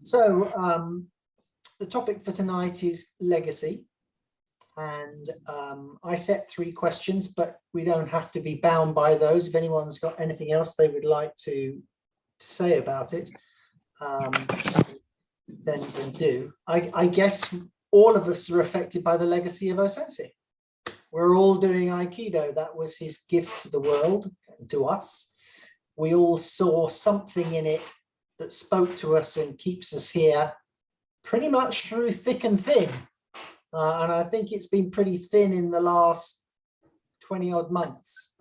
So the topic for tonight is legacy. And I set 3 questions, but we don't have to be bound by those. If anyone's got anything else they would like to say about it, then do. I guess all of us are affected by the legacy of Osensei. We're all doing Aikido. That was his gift to the world and to us. We all saw something in it that spoke to us and keeps us here pretty much through thick and thin. And I think it's been pretty thin in the last 20 odd months,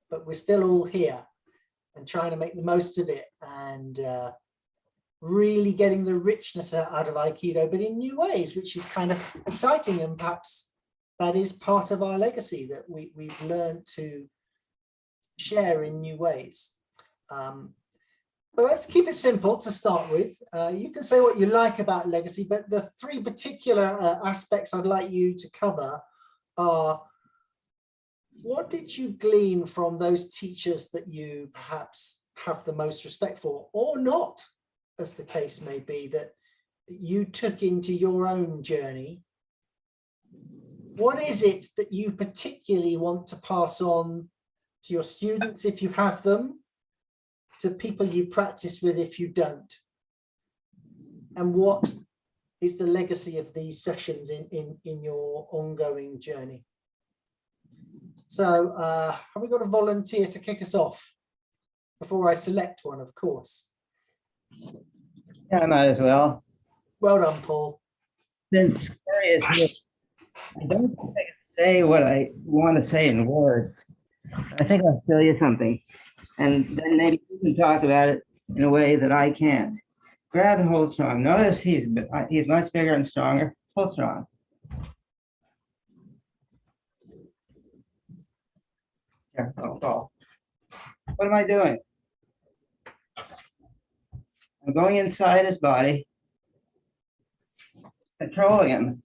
but we're still all here and trying to make the most of it and really getting the richness out of Aikido, but in new ways, which is kind of exciting. And perhaps that is part of our legacy, that we've learned to share in new ways. But let's keep it simple to start with. You can say what you like about legacy, but the 3 particular aspects I'd like you to cover are: what did you glean from those teachers that you perhaps have the most respect for, or not, as the case may be, that you took into your own journey? What is it that you particularly want to pass on to your students if you have them, to people you practice with if you don't? And what is the legacy of these sessions in your ongoing journey? So have we got a volunteer to kick us off before I select one, of course? Yeah, I might as well. Well done, Paul. Since Corey is here, I don't think I can say what I want to say in words. I think I'll tell you something, and then maybe you can talk about it in a way that I can't. Grab and hold strong. Notice he's much bigger and stronger. Hold strong. Here, oh. What am I doing? I'm going inside his body, controlling him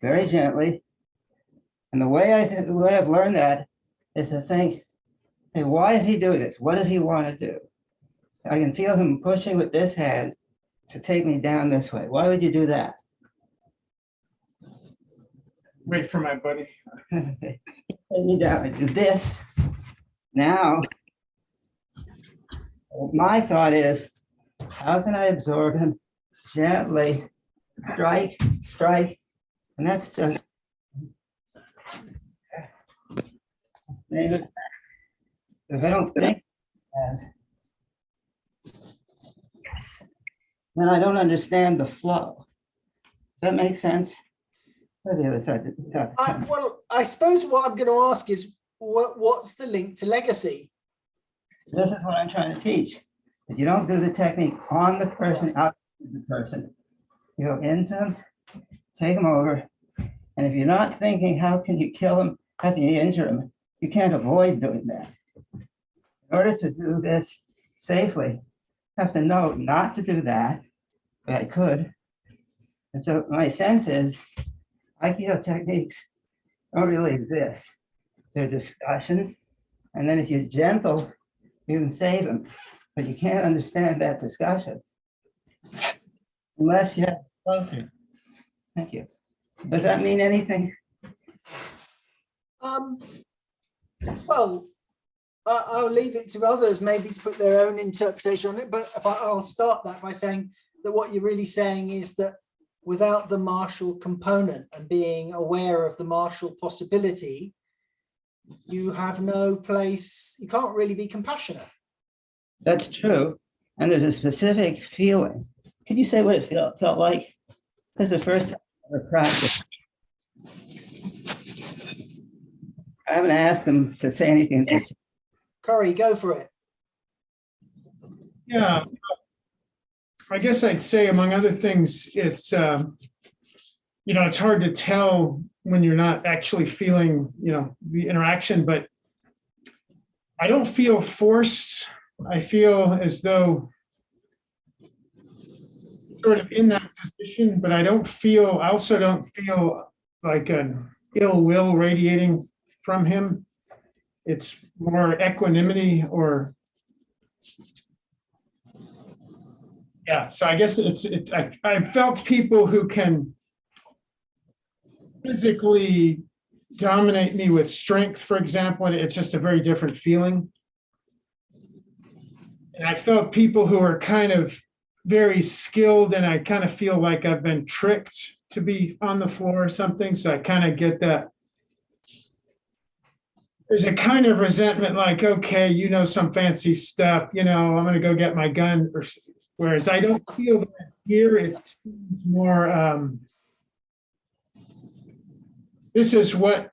very gently. And the way I've learned that is to think, hey, why is he doing this? What does he want to do? I can feel him pushing with this hand to take me down this way. Why would you do that? Wait for my buddy. Take me down. I do this. Now, my thought is, how can I absorb him gently? Strike, strike, and that's just. If I don't think then I don't understand the flow. Does that make sense? Or the other side? Well, I suppose what I'm going to ask is, what's the link to legacy? This is what I'm trying to teach. If you don't do the technique on the person, out of the person, you go into him, take him over, and if you're not thinking, how can you kill him, how can you injure him, you can't avoid doing that. In order to do this safely, I have to know not to do that, but I could. And so my sense is, Aikido techniques don't really exist. They're discussions, and then if you're gentle, you can save them, but you can't understand that discussion unless you have spoken. Thank you. Does that mean anything? Well, I'll leave it to others maybe to put their own interpretation on it, but I'll start that by saying that what you're really saying is that without the martial component and being aware of the martial possibility, you have no place, you can't really be compassionate. That's true. And there's a specific feeling. Can you say what it felt like? Because the first time I ever practiced, I haven't asked him to say anything. Corey, go for it. Yeah, I guess I'd say, among other things, it's it's hard to tell when you're not actually feeling the interaction, but I don't feel forced. I feel as though sort of in that position, but I also don't feel like an ill will radiating from him. It's more equanimity, or Yeah, so I guess I felt people who can physically dominate me with strength, for example, and it's just a very different feeling. And I felt people who are kind of very skilled, and I kind of feel like I've been tricked to be on the floor or something. So I kind of get that. There's a kind of resentment, like, okay, you know, some fancy stuff, you know, I'm going to go get my gun. Whereas I don't feel that here. It seems more, this is what,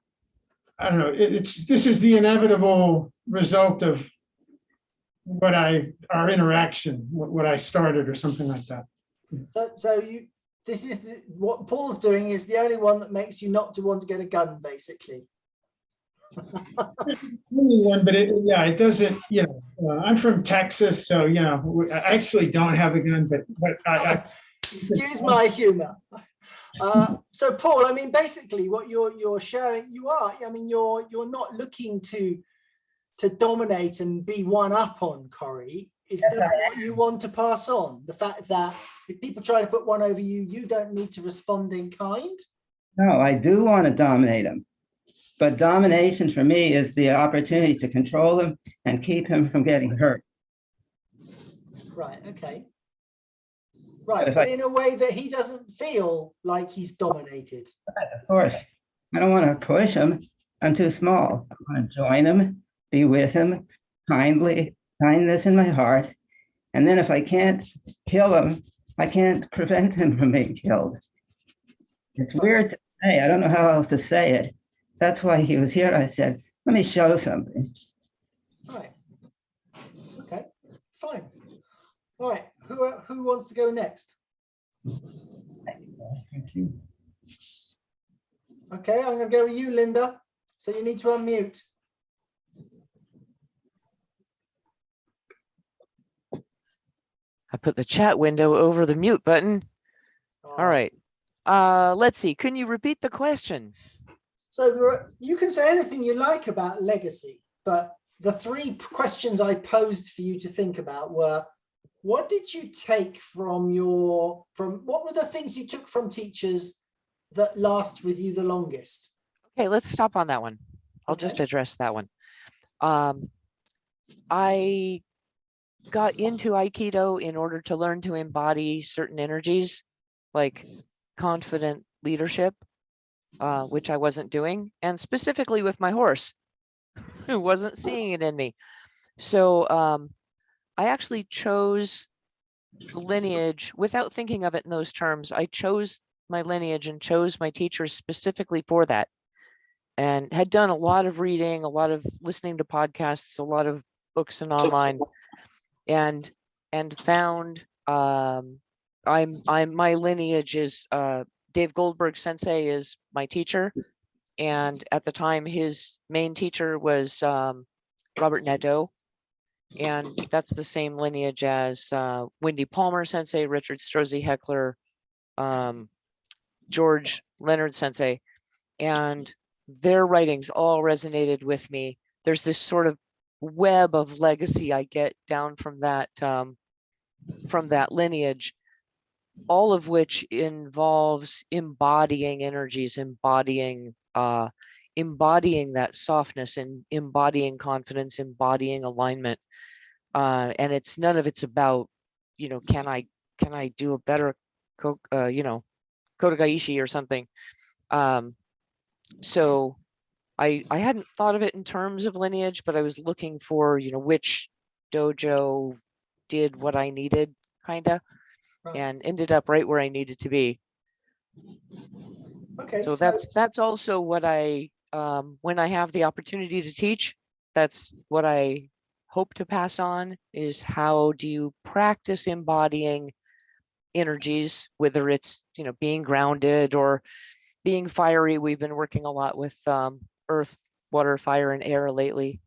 I don't know, this is the inevitable result of our interaction, what I started or something like that. So this is what Paul's doing is the only one that makes you not to want to get a gun, basically. Only one, but it doesn't, you know, I'm from Texas, so, you know, I actually don't have a gun, but I Excuse my humor. So Paul, I mean, basically what you're sharing, I mean, you're not looking to dominate and be one up on Corey. Is that what you want to pass on? The fact that if people try to put one over you, you don't need to respond in kind? No, I do want to dominate him. But domination for me is the opportunity to control him and keep him from getting hurt. Right, okay. Right, but in a way that he doesn't feel like he's dominated. Of course, I don't want to push him. I'm too small. I want to join him, be with him, kindness in my heart. And then if I can't kill him, I can't prevent him from being killed. It's weird to say. I don't know how else to say it. That's why he was here. I said, let me show something. Right. Okay, fine. All right, who wants to go next? Thank you. Okay, I'm going to go with you, Linda. So you need to unmute. I put the chat window over the mute button. All right. Let's see. Can you repeat the question? So you can say anything you like about legacy, but the three questions I posed for you to think about were, what did you take what were the things you took from teachers that last with you the longest? Okay, let's stop on that one. I'll just address that one. I got into Aikido in order to learn to embody certain energies, like confident leadership, which I wasn't doing, and specifically with my horse, who wasn't seeing it in me. So I actually chose the lineage without thinking of it in those terms. I chose my lineage and chose my teachers specifically for that, and had done a lot of reading, a lot of listening to podcasts, a lot of books and online, and found my lineage is Dave Goldberg Sensei is my teacher, and at the time his main teacher was Robert Nadeau, and that's the same lineage as Wendy Palmer Sensei, Richard Strozzi Heckler, George Leonard Sensei, and their writings all resonated with me. There's this sort of web of legacy I get down from that lineage, all of which involves embodying energies, embodying that softness, and embodying confidence, embodying alignment. And none of it's about, can I do a better, Kodagaishi or something. So I hadn't thought of it in terms of lineage, but I was looking for, which dojo did what I needed, kind of, and ended up right where I needed to be. Okay. So that's also what I, when I have the opportunity to teach, that's what I hope to pass on, is how do you practice embodying energies, whether it's, being grounded or being fiery. We've been working a lot with earth, water, fire, and air lately.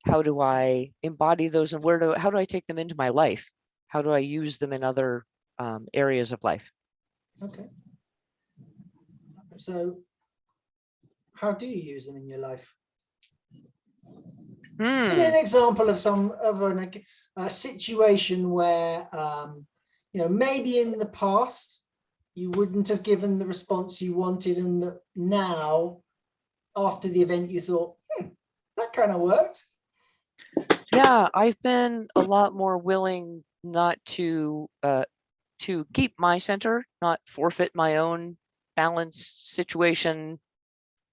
How do I embody those, and how do I take them into my life? How do I use them in other areas of life? Okay. So how do you use them in your life? Give me an example of a situation where you know, maybe in the past you wouldn't have given the response you wanted, and that now after the event you thought, that kind of worked. Yeah, I've been a lot more willing not to keep my center, not forfeit my own balance situation,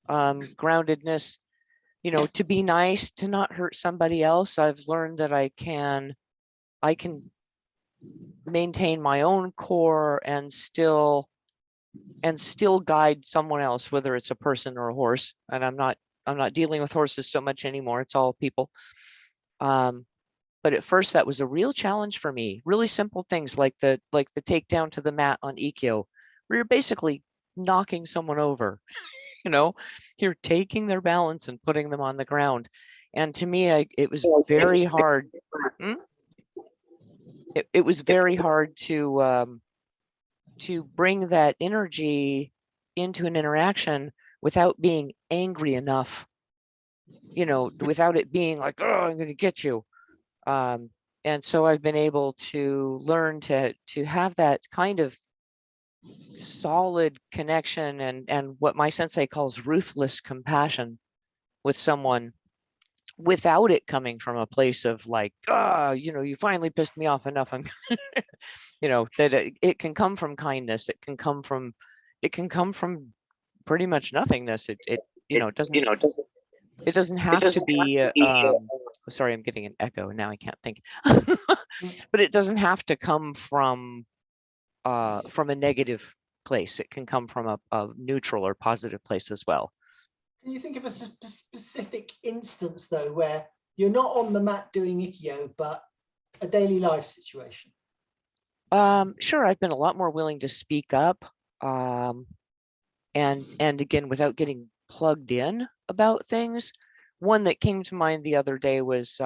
groundedness, you know, to be nice, to not hurt somebody else. I've learned that I can maintain my own core and still guide someone else, whether it's a person or a horse. And I'm not dealing with horses so much anymore. It's all people. But at first that was a real challenge for me. Really simple things like the takedown to the mat on Ikkyo, where you're basically knocking someone over. You know, you're taking their balance and putting them on the ground. And to me, it was very hard. It was very hard to bring that energy into an interaction without being angry enough, you know, without it being like, oh, I'm going to get you. And so I've been able to learn to have that kind of solid connection and what my sensei calls ruthless compassion with someone, without it coming from a place of like, you know, you finally pissed me off enough. I'm, you know, that it can come from kindness. It can come from pretty much nothingness. It you know, it doesn't have to be. Sorry, I'm getting an echo now. I can't think. But it doesn't have to come from a negative place. It can come from a neutral or positive place as well. Can you think of a specific instance though, where you're not on the mat doing Ikkyo, but a daily life situation? Sure, I've been a lot more willing to speak up, and again, without getting plugged in about things. One that came to mind the other day was,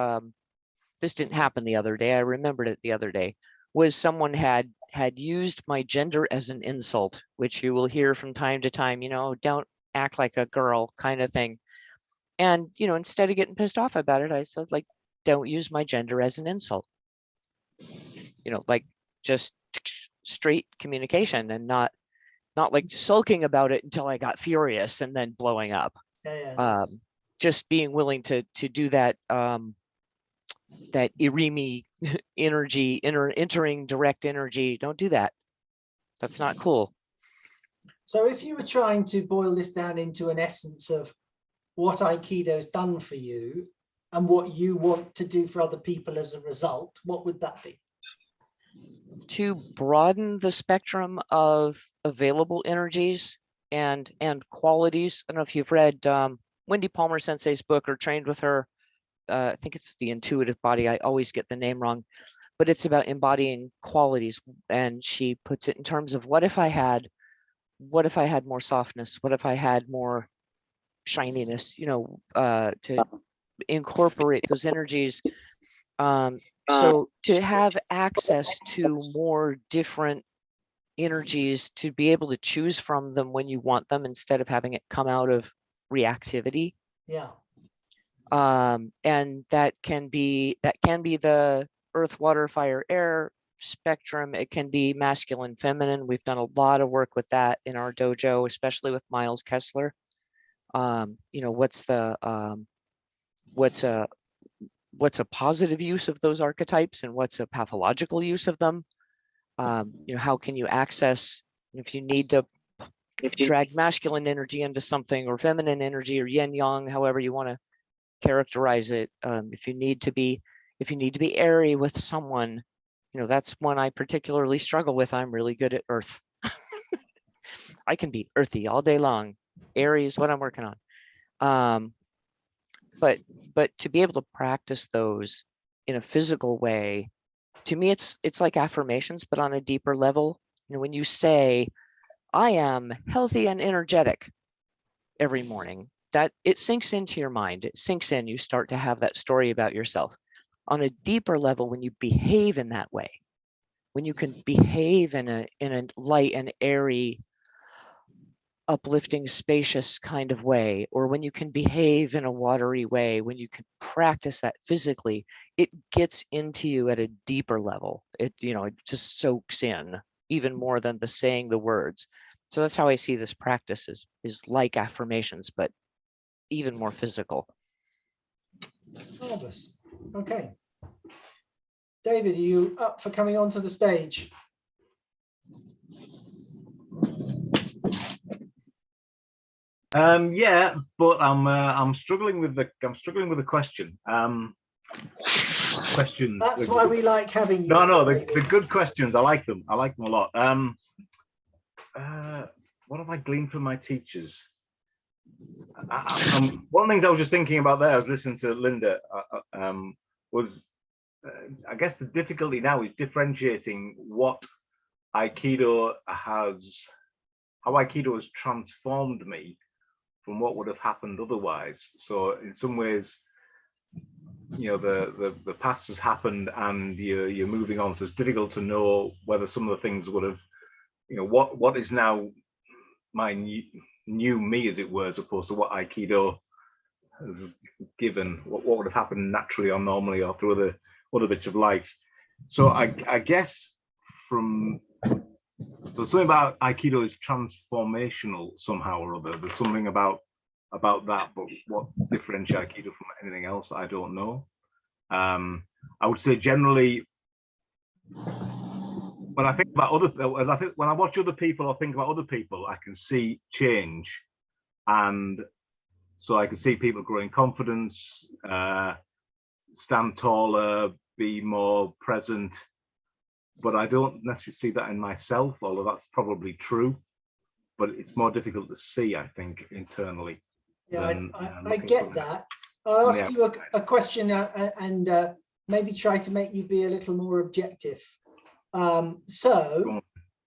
this didn't happen the other day, I remembered it the other day, was someone had used my gender as an insult, which you will hear from time to time, you know, don't act like a girl kind of thing. And, you know, instead of getting pissed off about it, I said, like, don't use my gender as an insult. You know, like just straight communication, and not like sulking about it until I got furious and then blowing up. Yeah. Just being willing to do that, that irimi energy, entering direct energy. Don't do that. That's not cool. So if you were trying to boil this down into an essence of what Aikido's done for you and what you want to do for other people as a result, what would that be? To broaden the spectrum of available energies and qualities. I don't know if you've read Wendy Palmer Sensei's book or trained with her. I think it's The Intuitive Body. I always get the name wrong, but it's about embodying qualities. And she puts it in terms of what if I had more softness? What if I had more shininess, you know, to incorporate those energies. So to have access to more different energies, to be able to choose from them when you want them instead of having it come out of reactivity. Yeah. And that can be the earth, water, fire, air spectrum. It can be masculine, feminine. We've done a lot of work with that in our dojo, especially with Miles Kessler. You know, what's a positive use of those archetypes and what's a pathological use of them? You know, how can you access, if you need to drag masculine energy into something, or feminine energy, or yin yang, however you want to characterize it. If you need to be airy with someone, you know, that's one I particularly struggle with. I'm really good at earth. I can be earthy all day long. Airy is what I'm working on. But to be able to practice those in a physical way, to me, it's like affirmations, but on a deeper level. You know, when you say, I am healthy and energetic every morning, that it sinks into your mind. It sinks in. You start to have that story about yourself. On a deeper level, when you behave in that way, when you can behave in a light and airy, uplifting, spacious kind of way, or when you can behave in a watery way, when you can practice that physically, it gets into you at a deeper level. It, it just soaks in even more than the saying the words. So that's how I see this practice is like affirmations, but even more physical. Marvelous. Okay. David, are you up for coming onto the stage? Yeah, but I'm struggling with the question. Questions. That's why we like having you. No, the good questions. I like them. I like them a lot. What have I gleaned from my teachers? One of the things I was just thinking about there, I was listening to Linda, was I guess the difficulty now is differentiating what Aikido has, how Aikido has transformed me from what would have happened otherwise. So in some ways, the past has happened and you're moving on. So it's difficult to know whether some of the things would have, what is now my new me, as it were, as opposed to what Aikido has given, what would have happened naturally or normally or through other bits of life. So I guess there's something about Aikido is transformational somehow or other. There's something about that, but what differentiates Aikido from anything else, I don't know. I would say generally, when I think about when I watch other people or think about other people, I can see change, and so I can see people growing confidence, stand taller, be more present. But I don't necessarily see that in myself, although that's probably true. But it's more difficult to see, I think, internally. Yeah, I get that. I'll ask you a question and maybe try to make you be a little more objective. So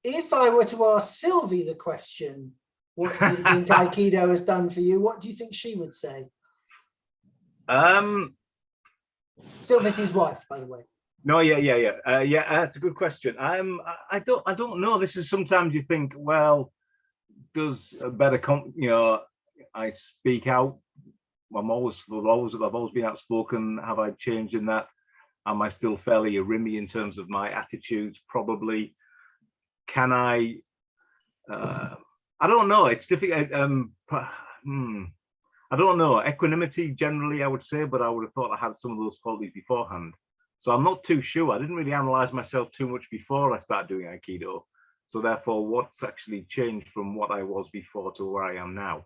if I were to ask Sylvie the question, what do you think Aikido has done for you? What do you think she would say? Sylvie's his wife, by the way. No, yeah. That's a good question. I don't know. This is sometimes you think, well, does a better I speak out. I've always been outspoken. Have I changed in that? Am I still fairly Arimi in terms of my attitudes? Probably. Can I? I don't know. It's difficult. I don't know. Equanimity generally, I would say, but I would have thought I had some of those qualities beforehand. So I'm not too sure. I didn't really analyze myself too much before I started doing Aikido. So therefore, what's actually changed from what I was before to where I am now?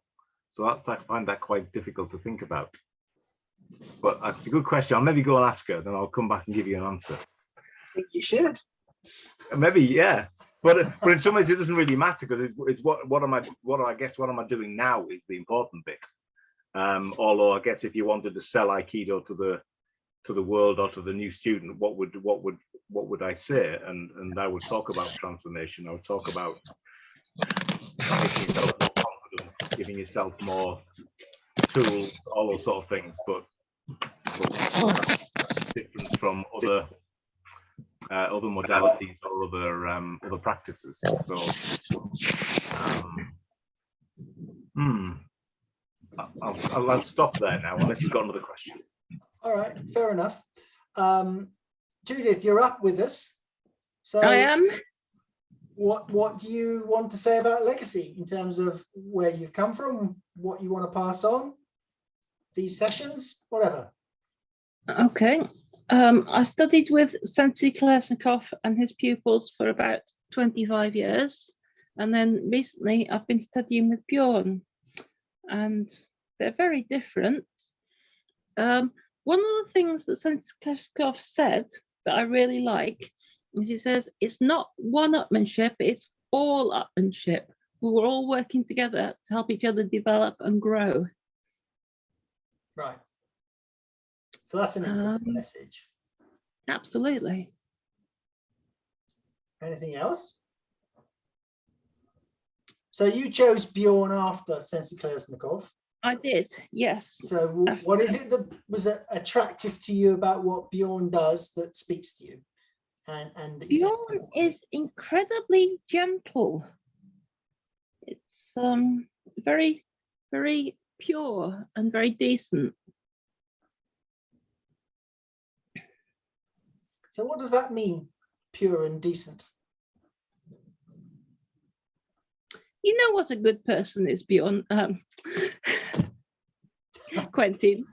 So I find that quite difficult to think about. But it's a good question. I'll maybe go and ask her, then I'll come back and give you an answer. I think you should. Maybe, yeah. But in some ways, it doesn't really matter because it's what am I doing now is the important bit. Although I guess if you wanted to sell Aikido to the world or to the new student, what would I say? And I would talk about transformation. I would talk about making yourself more confident, giving yourself more tools, all those sort of things. But different from other modalities or other practices. So I'll stop there now, unless you've got another question. All right, fair enough. Judith, you're up with us. So I am. What do you want to say about Legacy in terms of where you've come from, what you want to pass on, these sessions, whatever? Okay. I studied with Sensei Klesnikov and his pupils for about 25 years. And then recently I've been studying with Bjorn, and they're very different. One of the things that Sensei Klesnikov said that I really like is he says, it's not one-upmanship, it's all-upmanship. We're all working together to help each other develop and grow. Right. So that's an important message. Absolutely. Anything else? So you chose Bjorn after Sensei Klesnikov. I did, yes. So what is it that was attractive to you about what Bjorn does that speaks to you? And Bjorn is incredibly gentle. it's very, very pure and very decent. So what does that mean, pure and decent? You know what a good person is, beyond Quentin.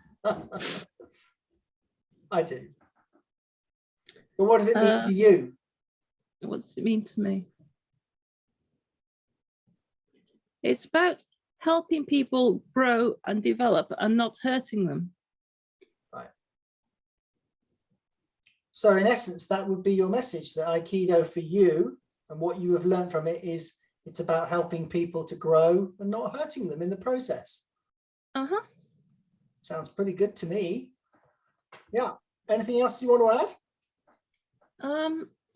I do. But what does it mean to you? What does it mean to me? It's about helping people grow and develop and not hurting them. Right. So in essence, that would be your message, that Aikido for you and what you have learned from it is it's about helping people to grow and not hurting them in the process. Uh-huh. Sounds pretty good to me. Yeah. Anything else you want to add?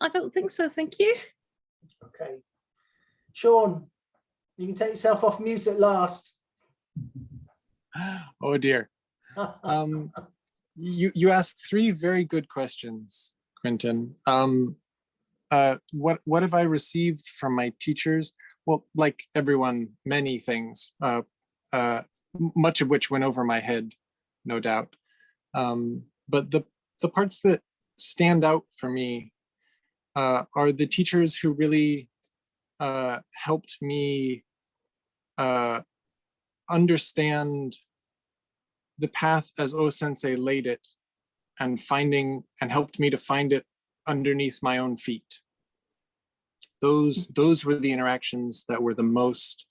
I don't think so, thank you. Okay. Sean, you can take yourself off mute at last. Oh dear. You asked 3 very good questions, Quentin. What have I received from my teachers? Well, like everyone, many things, much of which went over my head, no doubt. But the parts that stand out for me are the teachers who really helped me understand the path as O-sensei laid it, and helped me to find it underneath my own feet. Those were the interactions that were the most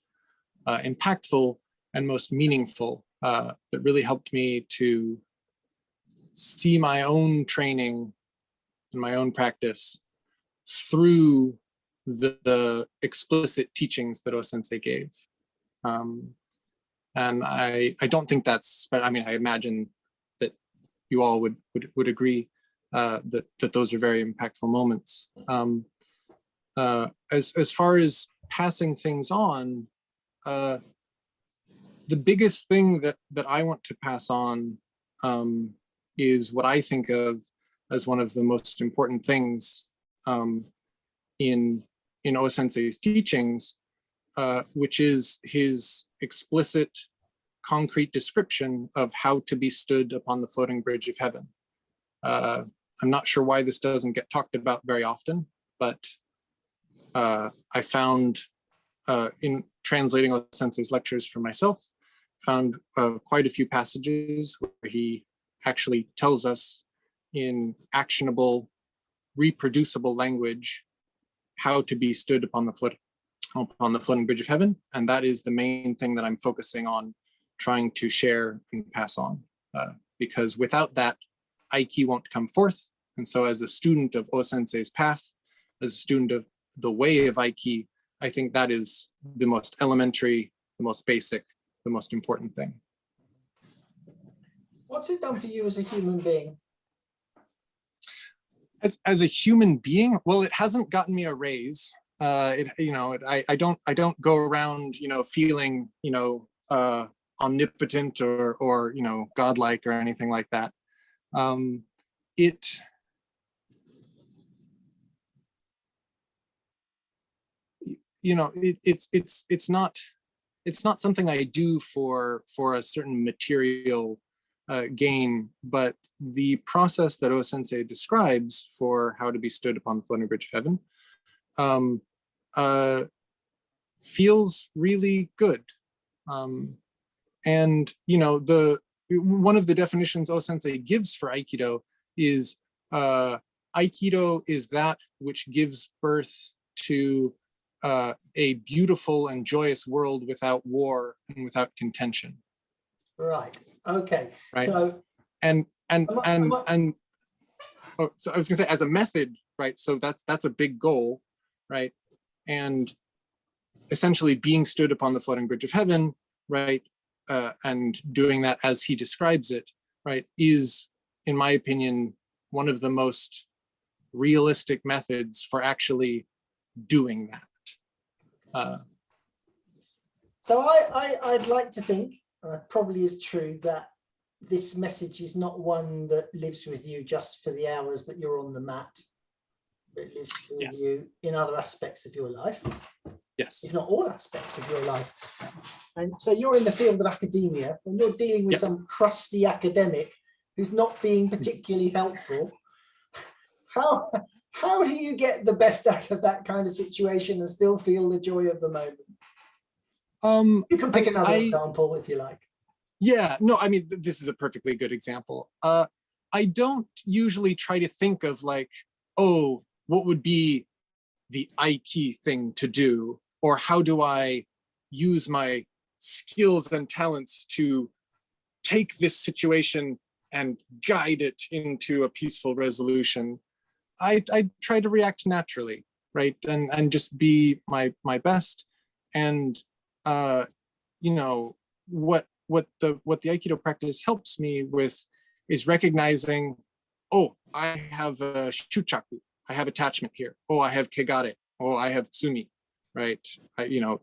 impactful and most meaningful, that really helped me to see my own training and my own practice through the explicit teachings that O-sensei gave. And I don't think that's, but I mean, I imagine that you all would agree that those are very impactful moments. As far as passing things on, the biggest thing that I want to pass on is what I think of as one of the most important things in O-sensei's teachings, which is his explicit, concrete description of how to be stood upon the floating bridge of heaven. I'm not sure why this doesn't get talked about very often, but I found in translating O-sensei's lectures for myself, found quite a few passages where he actually tells us in actionable, reproducible language how to be stood upon the floating bridge of heaven. And that is the main thing that I'm focusing on trying to share and pass on, because without that, Aiki won't come forth. And so as a student of O-sensei's path, as a student of the way of Aiki, I think that is the most elementary, the most basic, the most important thing. What's it done for you as a human being? As a human being, well, it hasn't gotten me a raise. I don't go around, feeling, omnipotent or godlike or anything like that. It's not something I do for a certain material gain, but the process that O-sensei describes for how to be stood upon the floating bridge of heaven feels really good. And one of the definitions O-sensei gives for Aikido is Aikido is that which gives birth to a beautiful and joyous world without war and without contention. Right. Okay. Right. So so I was gonna say, as a method, right? So that's a big goal, right? And essentially being stood upon the floating bridge of heaven, right? And doing that as he describes it, right, is, in my opinion, one of the most realistic methods for actually doing that. So I'd like to think, and it probably is true, that this message is not one that lives with you just for the hours that you're on the mat. It lives with Yes. you in other aspects of your life. Yes. It's not all aspects of your life. And so you're in the field of academia and you're dealing with Yep. some crusty academic who's not being particularly helpful. How do you get the best out of that kind of situation and still feel the joy of the moment? You can pick another example if you like. Yeah, no, I mean, this is a perfectly good example. I don't usually try to think of like, oh, what would be the Aiki thing to do? Or how do I use my skills and talents to take this situation and guide it into a peaceful resolution? I try to react naturally, right? And just be my best. And you know, what the Aikido practice helps me with is recognizing, oh, I have a shuchaku, I have attachment here. Oh, I have kegare. Oh, I have tsumi, right?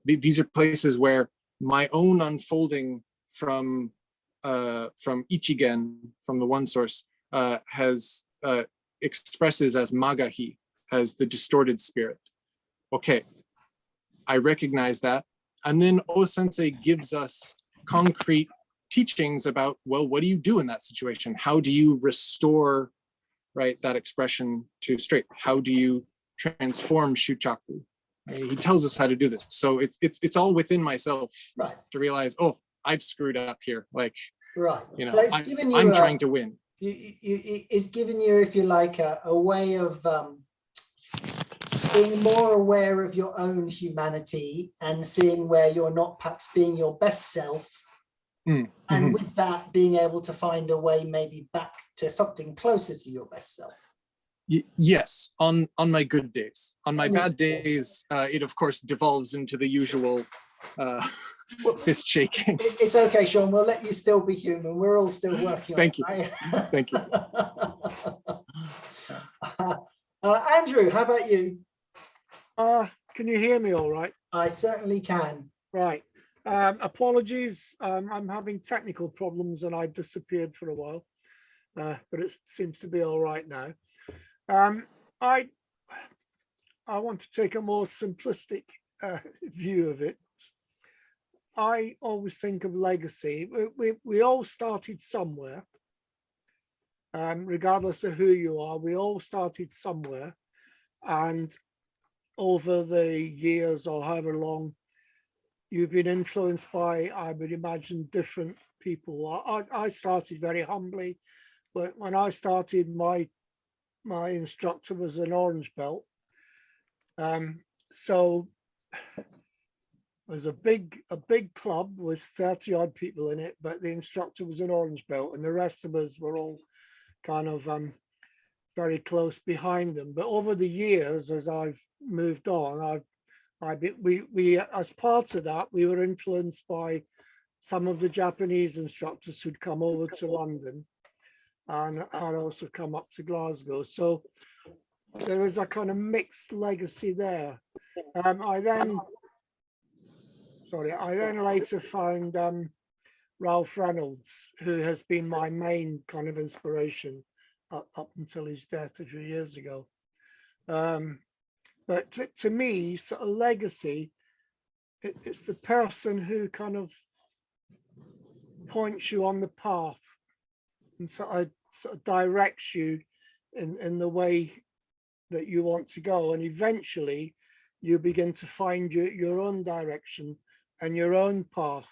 These are places where my own unfolding from Ichigen, from the one source, has expresses as magahi, as the distorted spirit. Okay, I recognize that. And then O-sensei gives us concrete teachings about, well, what do you do in that situation? How do you restore, right, that expression to straight? How do you transform shuchaku? He tells us how to do this. So it's all within myself, right, to realize, oh, I've screwed up here. Like, right. you know, So it's given you I'm trying to win. It's given you, if you like, a way of being more aware of your own humanity and seeing where you're not perhaps being your best self. And with that, being able to find a way maybe back to something closer to your best self. Yes, on my good days. On my bad days, it of course devolves into the usual fist shaking. It's okay, Sean. We'll let you still be human. We're all still working on Thank you. Right? Thank you. Andrew, how about you? Can you hear me all right? I certainly can. Right. Apologies. I'm having technical problems and I disappeared for a while, but it seems to be all right now. I want to take a more simplistic view of it. I always think of legacy. We all started somewhere. Regardless of who you are, we all started somewhere. And over the years or however long, you've been influenced by, I would imagine, different people. I started very humbly, but when I started, my instructor was an orange belt. So it was a big club with 30 odd people in it, but the instructor was an orange belt and the rest of us were all kind of very close behind them. But over the years, as I've moved on, we as part of that, we were influenced by some of the Japanese instructors who'd come over to London and had also come up to Glasgow. So there was a kind of mixed legacy there. I then later found Ralph Reynolds, who has been my main kind of inspiration up until his death a few years ago. But to me, sort of legacy, it's the person who kind of points you on the path and sort of directs you in the way that you want to go. And eventually you begin to find your own direction and your own path.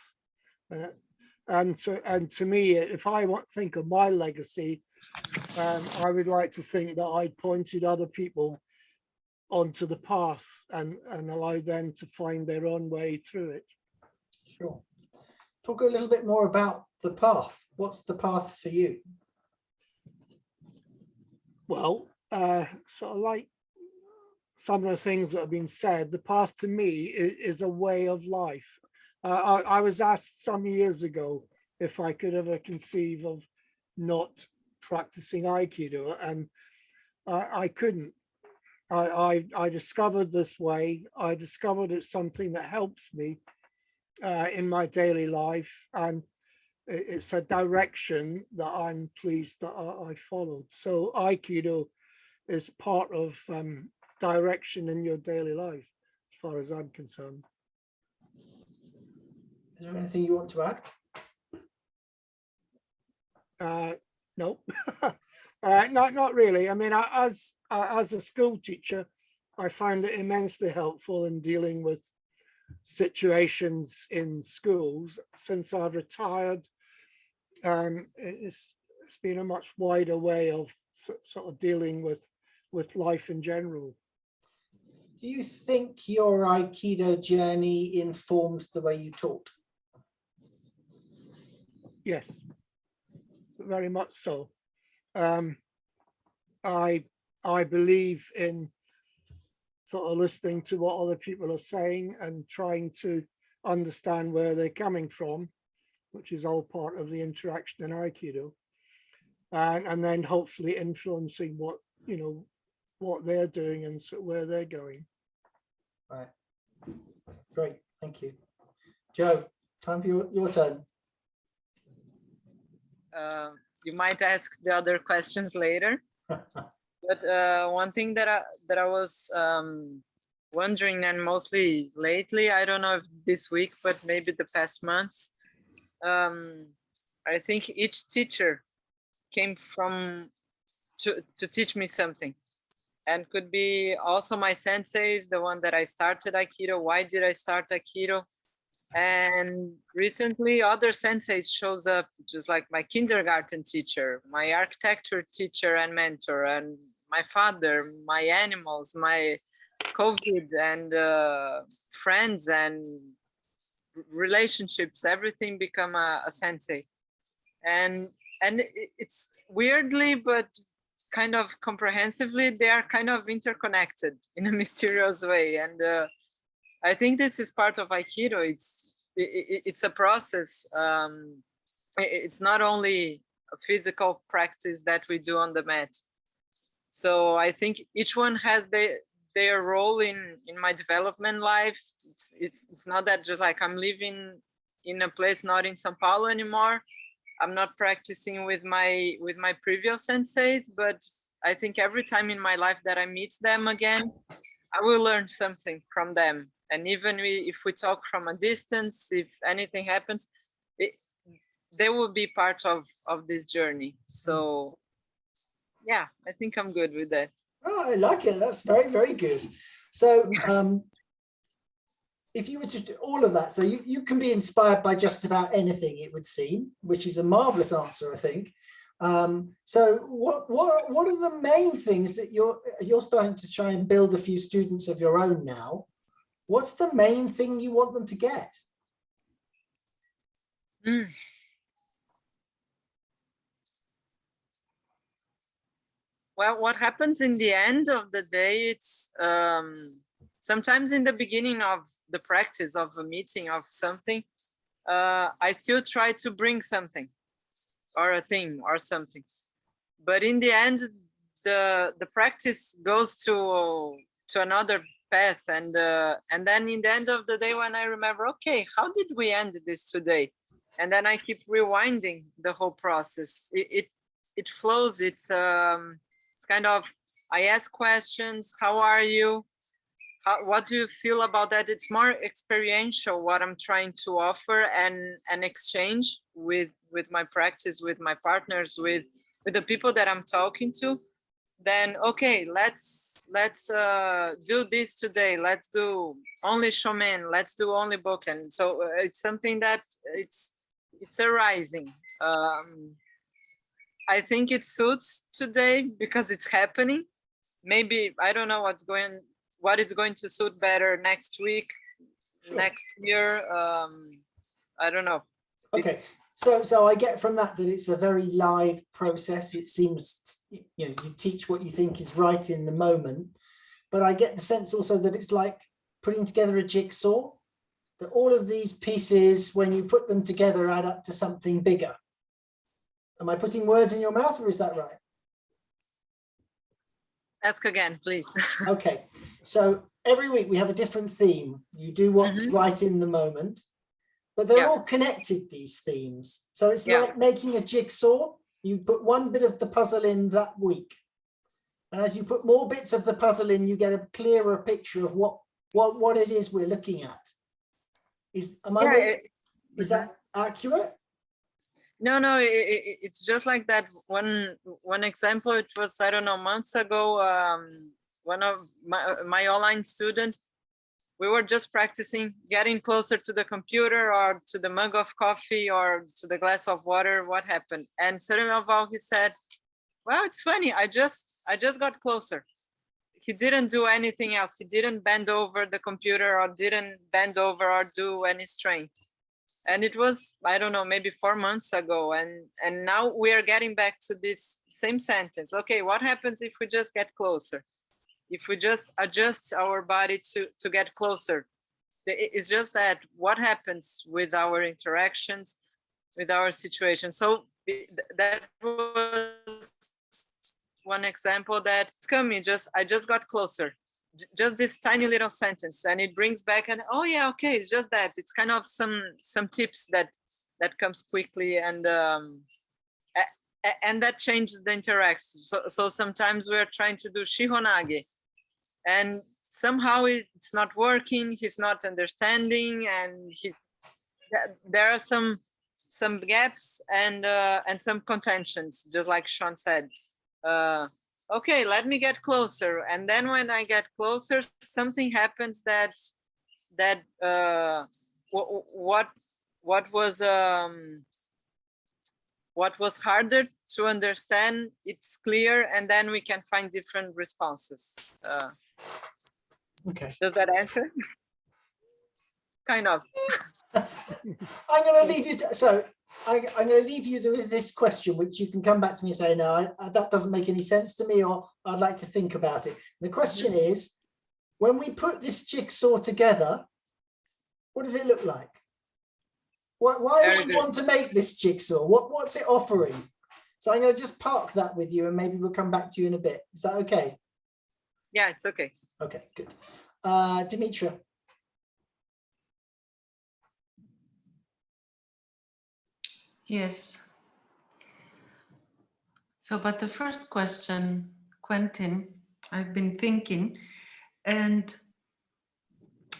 And to me, if I think of my legacy, I would like to think that I pointed other people onto the path and allow them to find their own way through it. Sure. Talk a little bit more about the path. What's the path for you? Well, sort of like some of the things that have been said, the path to me is a way of life. I was asked some years ago if I could ever conceive of not practicing Aikido, and I couldn't. I discovered this way. I discovered it's something that helps me in my daily life, and it's a direction that I'm pleased that I followed. So Aikido is part of direction in your daily life, as far as I'm concerned. Is there anything you want to add? No, not really. I mean, as a school teacher, I find it immensely helpful in dealing with situations in schools. Since I've retired, it's been a much wider way of sort of dealing with life in general. Do you think your Aikido journey informed the way you taught? Yes, very much so. I believe in sort of listening to what other people are saying and trying to understand where they're coming from, which is all part of the interaction in Aikido, and then hopefully influencing what they're doing and where they're going. Right. Great. Thank you. Joe, time for your turn. You might ask the other questions later, but one thing that I was wondering, and mostly lately, I don't know if this week, but maybe the past months, I think each teacher came from to teach me something, and could be also my senseis, the one that I started Aikido. Why did I start Aikido? And recently other senseis shows up, just like my kindergarten teacher, my architecture teacher and mentor, and my father, my animals, my COVID, and friends and relationships, everything become a sensei. And it's weirdly, but kind of comprehensively, they are kind of interconnected in a mysterious way. And I think this is part of Aikido. It's a process. It's not only a physical practice that we do on the mat. So I think each one has their role in my development life. It's not that just like I'm living in a place not in São Paulo anymore. I'm not practicing with my previous senseis, but I think every time in my life that I meet them again, I will learn something from them. And even if we talk from a distance, if anything happens, they will be part of this journey. So yeah, I think I'm good with that. Oh, I like it. That's very, very good. So if you were to do all of that, so you can be inspired by just about anything, it would seem, which is a marvelous answer, I think. So what are the main things that you're starting to try and build a few students of your own now? What's the main thing you want them to get? Well, what happens in the end of the day, it's sometimes in the beginning of the practice of a meeting of something, I still try to bring something or a theme or something. But in the end, the practice goes to another path. And then in the end of the day, when I remember, okay, how did we end this today? And then I keep rewinding the whole process. It flows. It's kind of, I ask questions. How are you? What do you feel about that? It's more experiential, what I'm trying to offer and exchange with my practice, with my partners, with the people that I'm talking to. Then, okay, let's do this today. Let's do only shomen. Let's do only boken. So it's something that it's arising. I think it suits today because it's happening. Maybe I don't know what is going to suit better next week, sure. Next year. I don't know. Okay, so I get from that it's a very live process. It seems, you teach what you think is right in the moment, but I get the sense also that it's like putting together a jigsaw, that all of these pieces, when you put them together, add up to something bigger. Am I putting words in your mouth, or is that right? Ask again, please. Okay, so every week we have a different theme. You do what's right in the moment, but they're all connected, these themes. So it's like making a jigsaw. You put one bit of the puzzle in that week. And as you put more bits of the puzzle in, you get a clearer picture of what what it is we're looking at. Is that accurate? No, it's just like that. One example, it was, I don't know, months ago, one of my online student, we were just practicing getting closer to the computer or to the mug of coffee or to the glass of water. What happened? And suddenly of all he said, well, it's funny, I just got closer. He didn't do anything else. He didn't bend over the computer or didn't bend over or do any strain. And it was, I don't know, maybe 4 months ago. And now we are getting back to this same sentence. Okay, what happens if we just get closer? If we just adjust our body to get closer? It's just that what happens with our interactions, with our situation. So that was one example that coming, I just got closer. Just this tiny little sentence, and it brings back, and oh yeah, okay, it's just that. It's kind of some tips that comes quickly, and that changes the interaction. So sometimes we're trying to do shihonage, and somehow it's not working. He's not understanding, and there are some gaps and some contentions, just like Sean said. Okay, let me get closer, and then when I get closer, something happens that what was harder to understand, it's clear, and then we can find different responses. Okay. Does that answer? Kind of. I'm going to leave you. I'm going to leave you with this question, which you can come back to me and say, no, that doesn't make any sense to me, or I'd like to think about it. The question is, when we put this jigsaw together, what does it look like? Why do we want to make this jigsaw? What's it offering? So I'm going to just park that with you, and maybe we'll come back to you in a bit. Is that okay? Yeah, it's okay. Okay, good. Dimitra. Yes. So, but the first question, Quentin, I've been thinking, and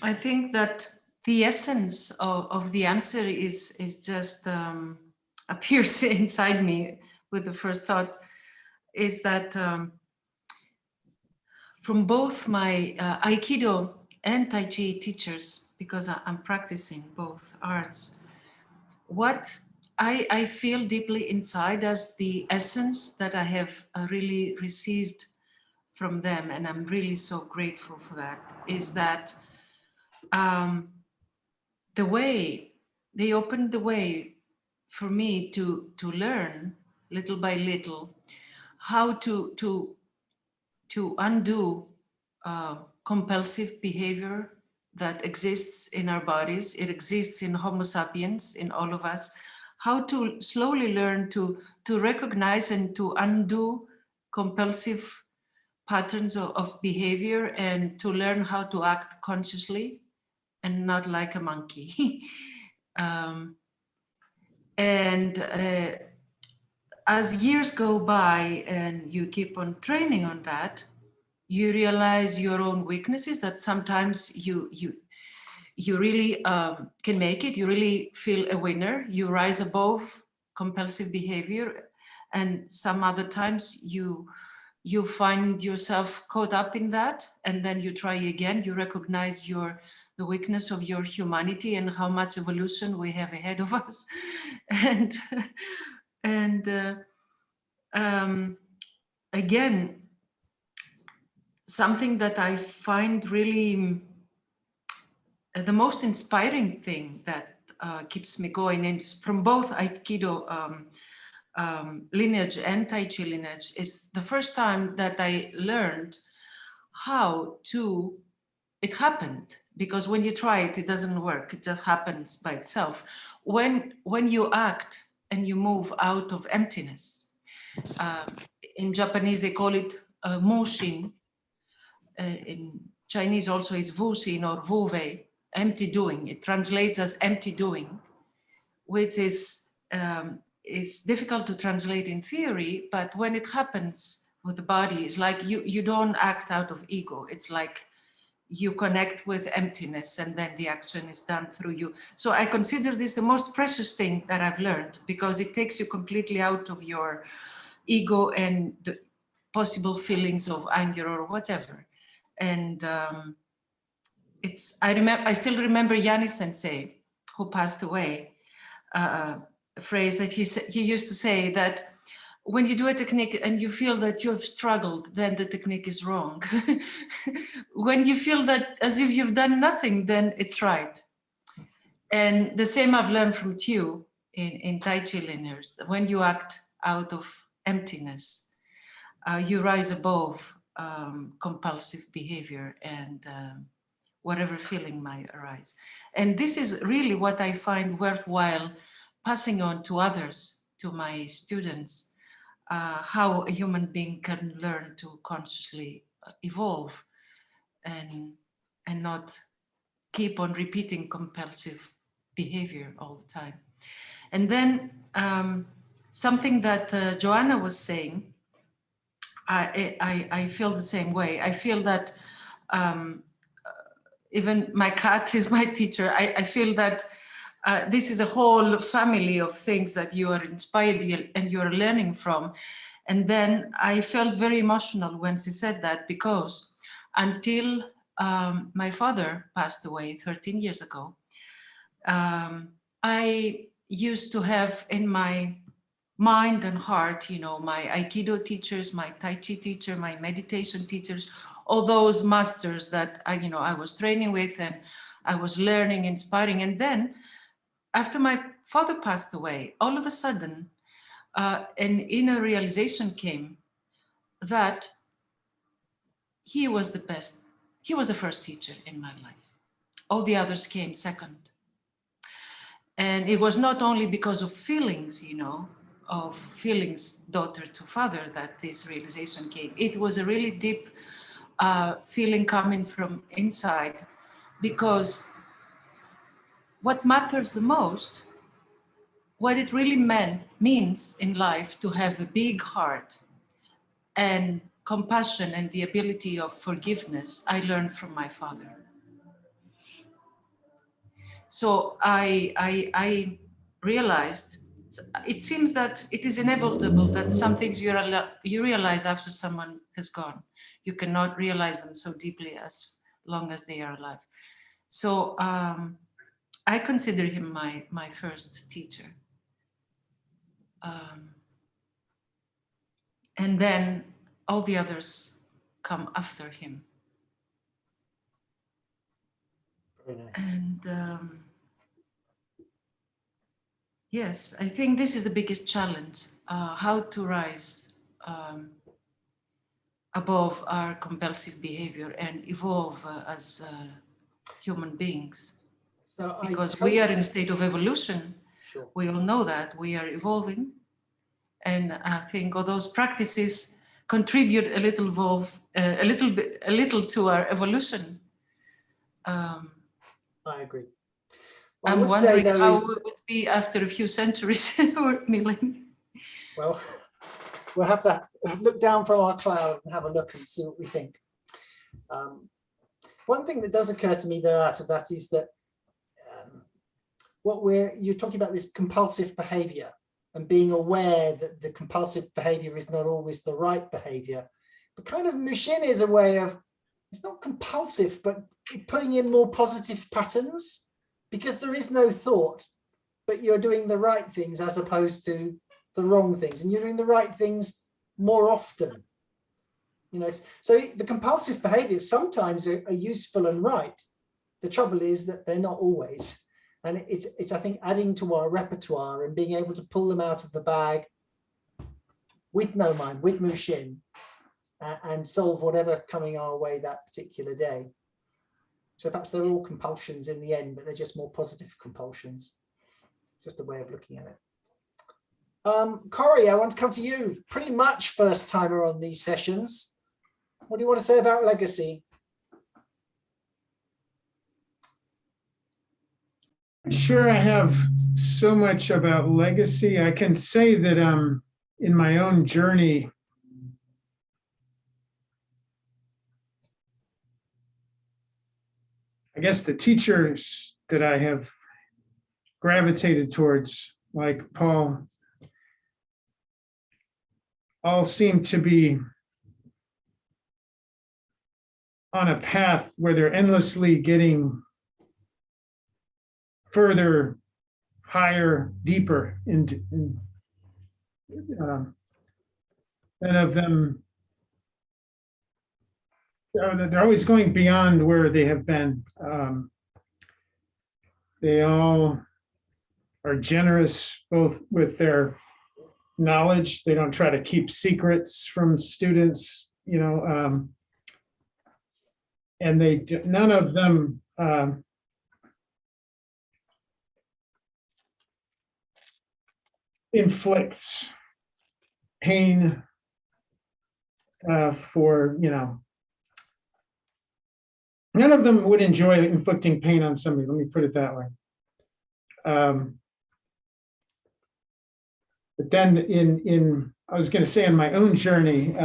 I think that the essence of the answer is just appears inside me with the first thought, is that from both my Aikido and Tai Chi teachers, because I'm practicing both arts, what I feel deeply inside as the essence that I have really received from them, and I'm really so grateful for that, is that the way they opened the way for me to learn little by little how to undo compulsive behavior that exists in our bodies. It exists in Homo sapiens, in all of us. How to slowly learn to recognize and to undo compulsive patterns of behavior, and to learn how to act consciously and not like a monkey. As years go by and you keep on training on that, you realize your own weaknesses, that sometimes you really can make it. You really feel a winner. You rise above compulsive behavior, and some other times you find yourself caught up in that, and then you try again. You recognize the weakness of your humanity and how much evolution we have ahead of us, again, something that I find really the most inspiring thing that keeps me going, and from both Aikido lineage and Tai Chi lineage, is the first time that I learned how to, it happened, because when you try it, it doesn't work. It just happens by itself. When you act and you move out of emptiness, in Japanese, they call it mushin. In Chinese also is wuxin or wuwei, empty doing. It translates as empty doing, which is difficult to translate in theory, but when it happens with the body, it's like you don't act out of ego. It's like you connect with emptiness, and then the action is done through you. So I consider this the most precious thing that I've learned, because it takes you completely out of your ego and the possible feelings of anger or whatever. And I still remember Yanni Sensei, who passed away, a phrase that he used to say, that when you do a technique and you feel that you have struggled, then the technique is wrong. When you feel that as if you've done nothing, then it's right. And the same I've learned from Tu in Tai Chi linears. When you act out of emptiness, you rise above compulsive behavior and whatever feeling might arise. And this is really what I find worthwhile passing on to others, to my students, how a human being can learn to consciously evolve and not keep on repeating compulsive behavior all the time. And then something that Joanna was saying, I feel the same way. I feel that even my cat is my teacher. I feel that this is a whole family of things that you are inspired and you are learning from. And then I felt very emotional when she said that, because until my father passed away 13 years ago, I used to have in my mind and heart, you know, my Aikido teachers, my Tai Chi teacher, my meditation teachers, all those masters that I was training with and I was learning, inspiring. And then after my father passed away, all of a sudden, an inner realization came that he was the best. He was the first teacher in my life. All the others came second. And it was not only because of feelings, of feelings, daughter to father, that this realization came. It was a really deep feeling coming from inside, because what matters the most, what it really means in life to have a big heart and compassion and the ability of forgiveness, I learned from my father. So I realized, it seems that it is inevitable that some things you realize after someone has gone. You cannot realize them so deeply as long as they are alive. So I consider him my first teacher. And then all the others come after him. Very nice. And yes, I think this is the biggest challenge, how to rise above our compulsive behavior and evolve as human beings. So Because we are in a state of evolution. Sure. We all know that we are evolving. And I think all those practices contribute a little to our evolution. I agree. Well, I'm wondering how it would be after a few centuries or millennia. Well, we'll have that look down from our cloud and have a look and see what we think. One thing that does occur to me though out of that is that you're talking about this compulsive behavior and being aware that the compulsive behavior is not always the right behavior. But kind of Mushin is a way of, it's not compulsive, but putting in more positive patterns, because there is no thought, but you're doing the right things as opposed to the wrong things, and you're doing the right things more often. So the compulsive behaviors sometimes are useful and right. The trouble is that they're not always. And it's I think adding to our repertoire and being able to pull them out of the bag with no mind, with Mushin, and solve whatever coming our way that particular day. So perhaps they're all compulsions in the end, but they're just more positive compulsions. Just a way of looking at it. Corey, I want to come to you. Pretty much first timer on these sessions. What do you want to say about legacy? Sure, I have so much about legacy. I can say that in my own journey, I guess the teachers that I have gravitated towards, like Paul, all seem to be on a path where they're endlessly getting further, higher, deeper into. None of them, they're always going beyond where they have been. They all are generous, both with their knowledge. They don't try to keep secrets from students, and none of them inflicts pain for, none of them would enjoy inflicting pain on somebody. Let me put it that way. But then I was going to say in my own journey,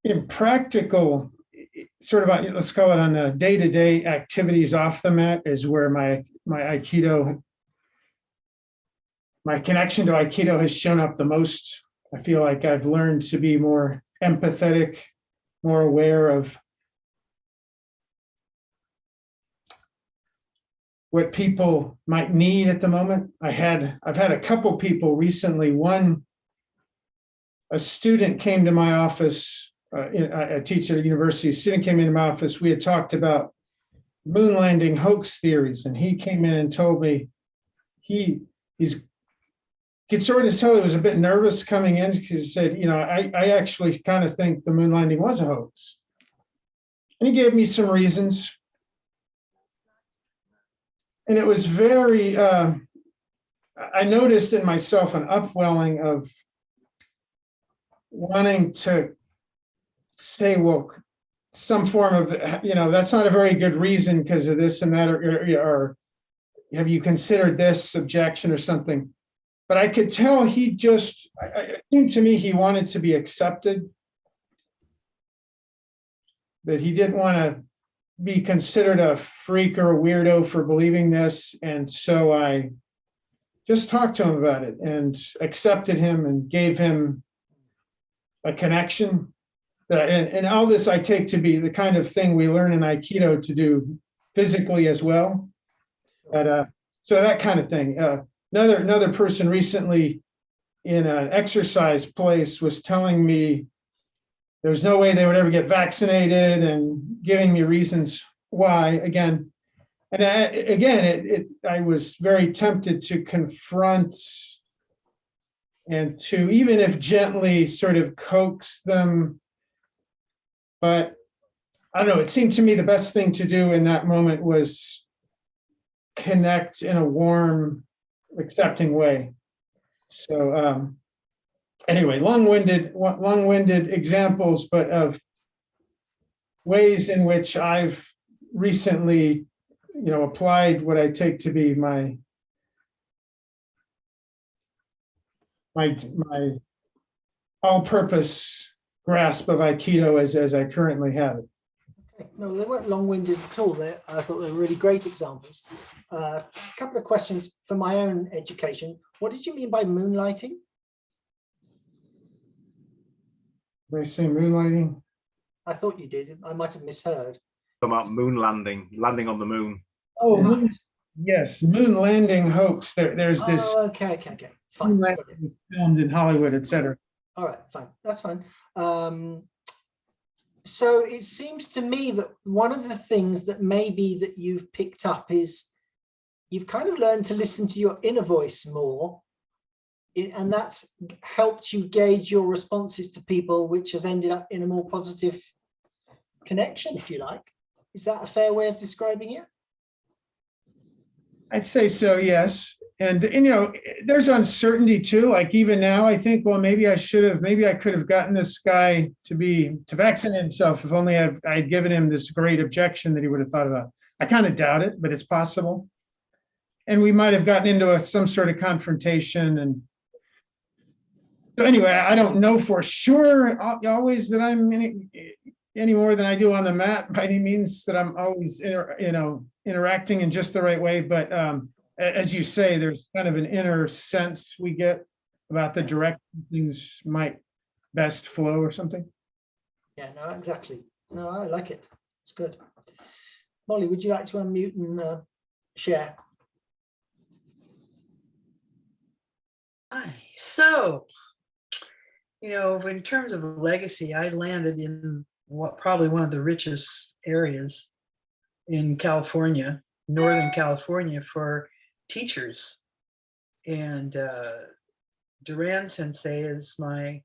in practical, sort of, let's call it on the day-to-day activities off the mat is where my Aikido, my connection to Aikido has shown up the most. I feel like I've learned to be more empathetic, more aware of what people might need at the moment. I've had a couple people recently. A student came to my office. I teach at a university. A student came into my office. We had talked about moon landing hoax theories, and he came in and told me you could sort of tell he was a bit nervous coming in because he said, I actually kind of think the moon landing was a hoax. And he gave me some reasons. And it was very, I noticed in myself an upwelling of wanting to say, well, some form of, that's not a very good reason because of this and that, or have you considered this objection or something? But I could tell it seemed to me he wanted to be accepted, that he didn't want to be considered a freak or a weirdo for believing this. And so I just talked to him about it and accepted him and gave him a connection. And all this I take to be the kind of thing we learn in Aikido to do physically as well. But so that kind of thing. Another person recently in an exercise place was telling me there's no way they would ever get vaccinated and giving me reasons why again. And I was very tempted to confront and to, even if gently, sort of coax them. But I don't know, it seemed to me the best thing to do in that moment was connect in a warm, accepting way. So anyway, long-winded examples, but of ways in which I've recently, applied what I take to be my all-purpose grasp of Aikido as I currently have it. Okay. No, they weren't long-winded at all. I thought they were really great examples. A couple of questions for my own education. What did you mean by moonlighting? Did I say moonlighting? I thought you did. I might have misheard. About moon landing on the moon. Oh, yes, moon landing hoax. There's this. Oh, okay. Fine. Filmed in Hollywood, etc. All right, fine. That's fine. So it seems to me that one of the things that maybe that you've picked up is you've kind of learned to listen to your inner voice more, and that's helped you gauge your responses to people, which has ended up in a more positive connection, if you like. Is that a fair way of describing it? I'd say so, yes. And there's uncertainty too. Like even now, I think, well, maybe I could have gotten this guy to vaccinate himself if only I'd given him this great objection that he would have thought about. I kind of doubt it, but it's possible. And we might have gotten into some sort of confrontation. And So anyway, I don't know for sure always that I'm any more than I do on the mat by any means, that I'm always interacting in just the right way. But as you say, there's kind of an inner sense we get about the direction things might best flow or something. Yeah, no, exactly. No, I like it. It's good. Molly, would you like to unmute and share? Hi. So, in terms of legacy, I landed in probably one of the richest areas in California, Northern California, for teachers. And Duran Sensei is my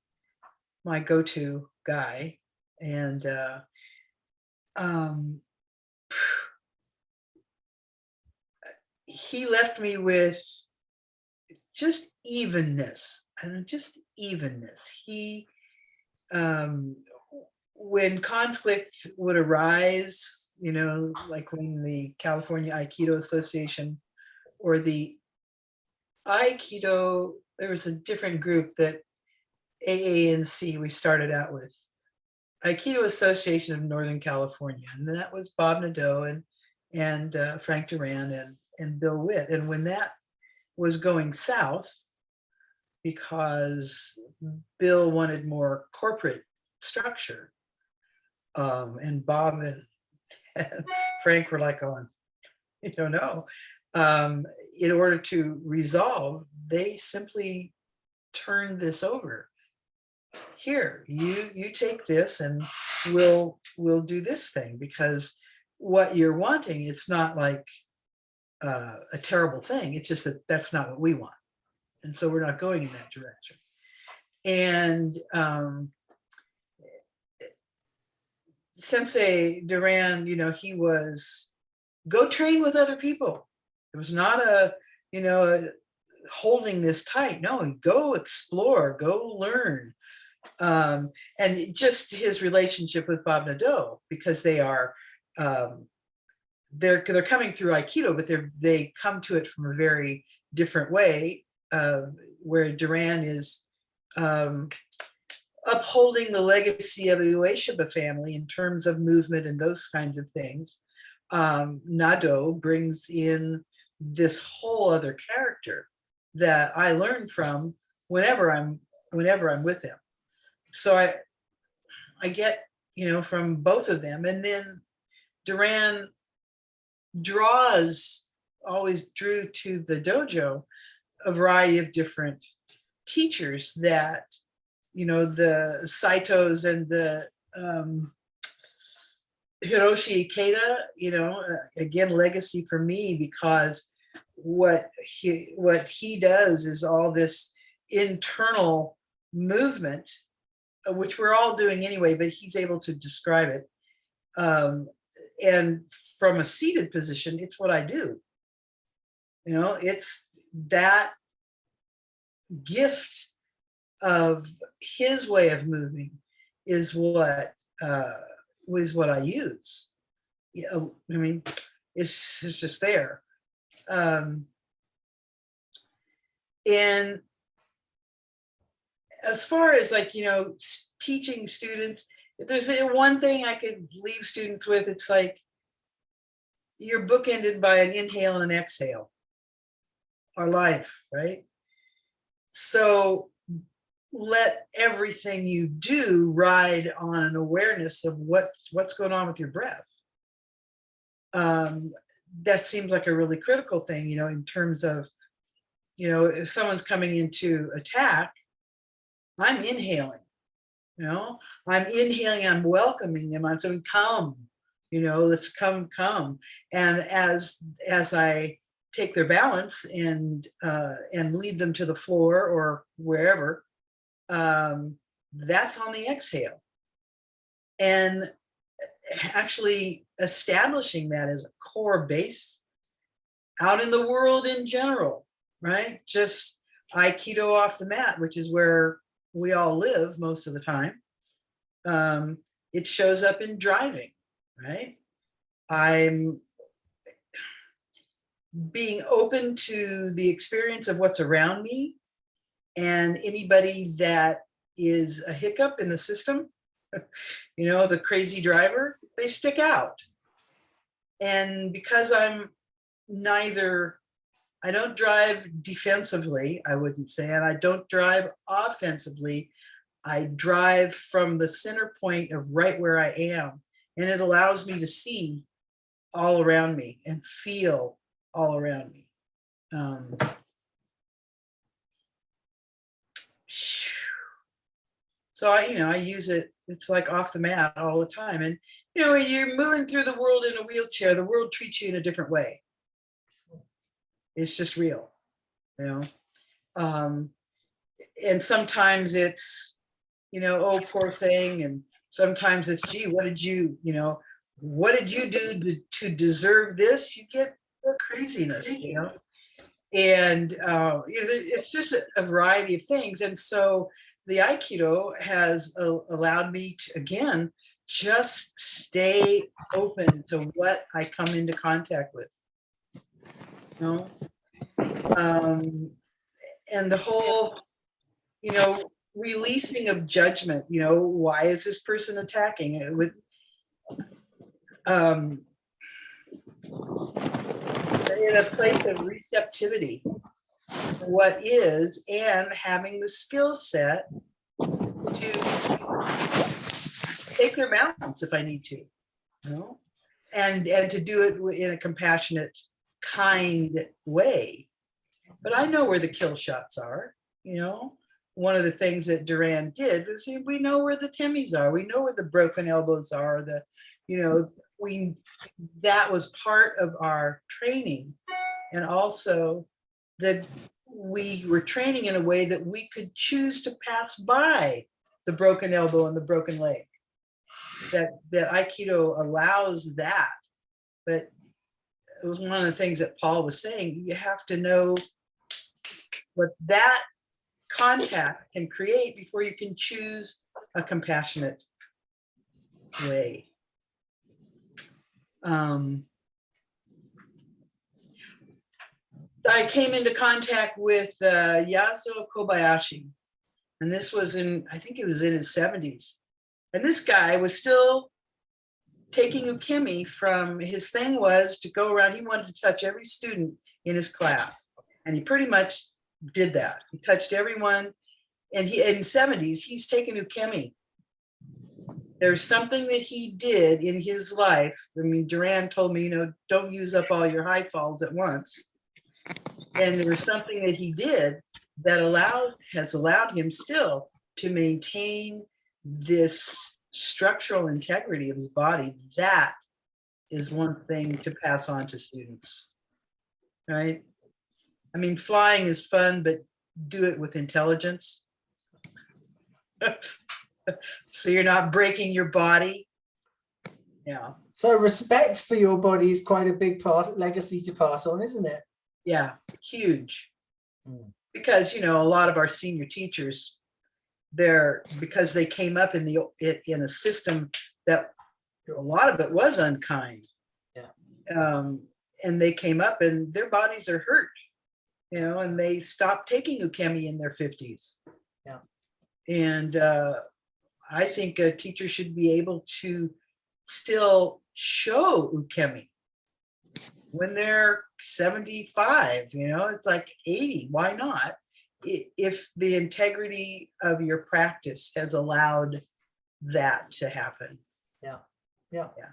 go-to guy. And he left me with just evenness. He, when conflict would arise, like when the California Aikido Association or the Aikido, there was a different group that AANC we started out with, Aikido Association of Northern California, and that was Bob Nadeau and Frank Duran and Bill Witt. And when that was going south, because Bill wanted more corporate structure, and Bob and Frank were like, "Oh, no." In order to resolve, they simply turned this over. Here, you take this, and we'll do this thing, because what you're wanting, it's not like a terrible thing. It's just that that's not what we want, and so we're not going in that direction. And Sensei Duran, he was go train with other people. It was not a holding this tight. No, go explore, go learn. And just his relationship with Bob Nadeau, because they are they're coming through Aikido, but they come to it from a very different way, where Duran is upholding the legacy of the Ueshiba family in terms of movement and those kinds of things. Nadeau brings in this whole other character that I learn from whenever I'm with him. So I get, from both of them. And then Duran always drew to the dojo a variety of different teachers that, the Saitos and the Hiroshi Ikeda, again, legacy for me, because what he does is all this internal movement, which we're all doing anyway, but he's able to describe it. And from a seated position, it's what I do. It's that gift of his way of moving is what I use. It's just there. And as far as teaching students, if there's one thing I could leave students with, it's like you're bookended by an inhale and an exhale. Our life, right? So let everything you do ride on an awareness of what's going on with your breath. That seems like a really critical thing, in terms of, if someone's coming into attack, I'm inhaling, I'm inhaling, I'm welcoming them. I'm saying, come, let's come. And as I take their balance and lead them to the floor or wherever, that's on the exhale. And actually establishing that as a core base out in the world in general, right? Just Aikido off the mat, which is where we all live most of the time. It shows up in driving, right? I'm being open to the experience of what's around me And anybody that is a hiccup in the system, you know, the crazy driver, they stick out. And because I'm neither, I don't drive defensively, I wouldn't say, and I don't drive offensively. I drive from the center point of right where I am, and it allows me to see all around me and feel all around me. So I use it. It's like off the mat all the time. And, you know, when you're moving through the world in a wheelchair, the world treats you in a different way. It's just real, you know. And sometimes it's, you know, oh, poor thing. And sometimes it's, gee, what did you do to deserve this? You get craziness, you know. And it's just a variety of things. And so the Aikido has allowed me to, again, just stay open to what I come into contact with. You know? And the whole, you know, releasing of judgment, you know, why is this person attacking it with, in a place of receptivity to what is, and having the skill set to take their balance if I need to, you know, and to do it in a compassionate, kind way. But I know where the kill shots are, you know. One of the things that Duran did was, we know where the Timmys are. We know where the broken elbows are. That was part of our training. And also that we were training in a way that we could choose to pass by the broken elbow and the broken leg. That Aikido allows that. But it was one of the things that Paul was saying. You have to know what that contact can create before you can choose a compassionate way. I came into contact with Yasuo Kobayashi, and this was I think it was in his 70s. And this guy was still taking ukemi from, his thing was to go around, he wanted to touch every student in his class. And he pretty much did that. He touched everyone. And in 70s, he's taken ukemi. There's something that he did in his life. I mean, Duran told me, you know, don't use up all your high falls at once. And there was something that he did that has allowed him still to maintain this structural integrity of his body. That is one thing to pass on to students, right? I mean, flying is fun, but do it with intelligence. So you're not breaking your body. Yeah. So respect for your body is quite a big legacy to pass on, isn't it? Yeah, huge. Because, you know, a lot of our senior teachers, because they came up in a system that a lot of it was unkind. Yeah. And they came up and their bodies are hurt, you know, and they stopped taking ukemi in their 50s. Yeah. And I think a teacher should be able to still show ukemi when they're 75, you know, it's like 80, why not? If the integrity of your practice has allowed that to happen. Yeah,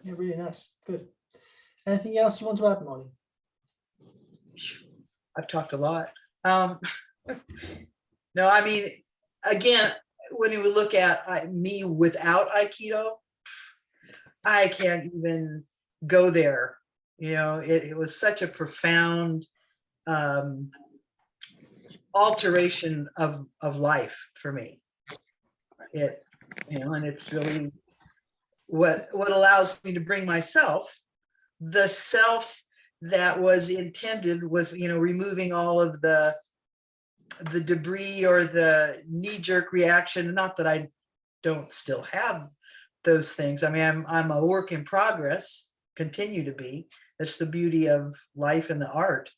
really nice, good. Anything else you want to add, Molly? I've talked a lot. No, I mean, again, when you look at me without Aikido, I can't even go there. You know, it was such a profound alteration of life for me. You know, and it's really what allows me to bring myself, the self that was intended with, you know, removing all of the debris or the knee-jerk reaction. Not that I don't still have those things. I mean, I'm a work in progress, continue to be. That's the beauty of life and the art.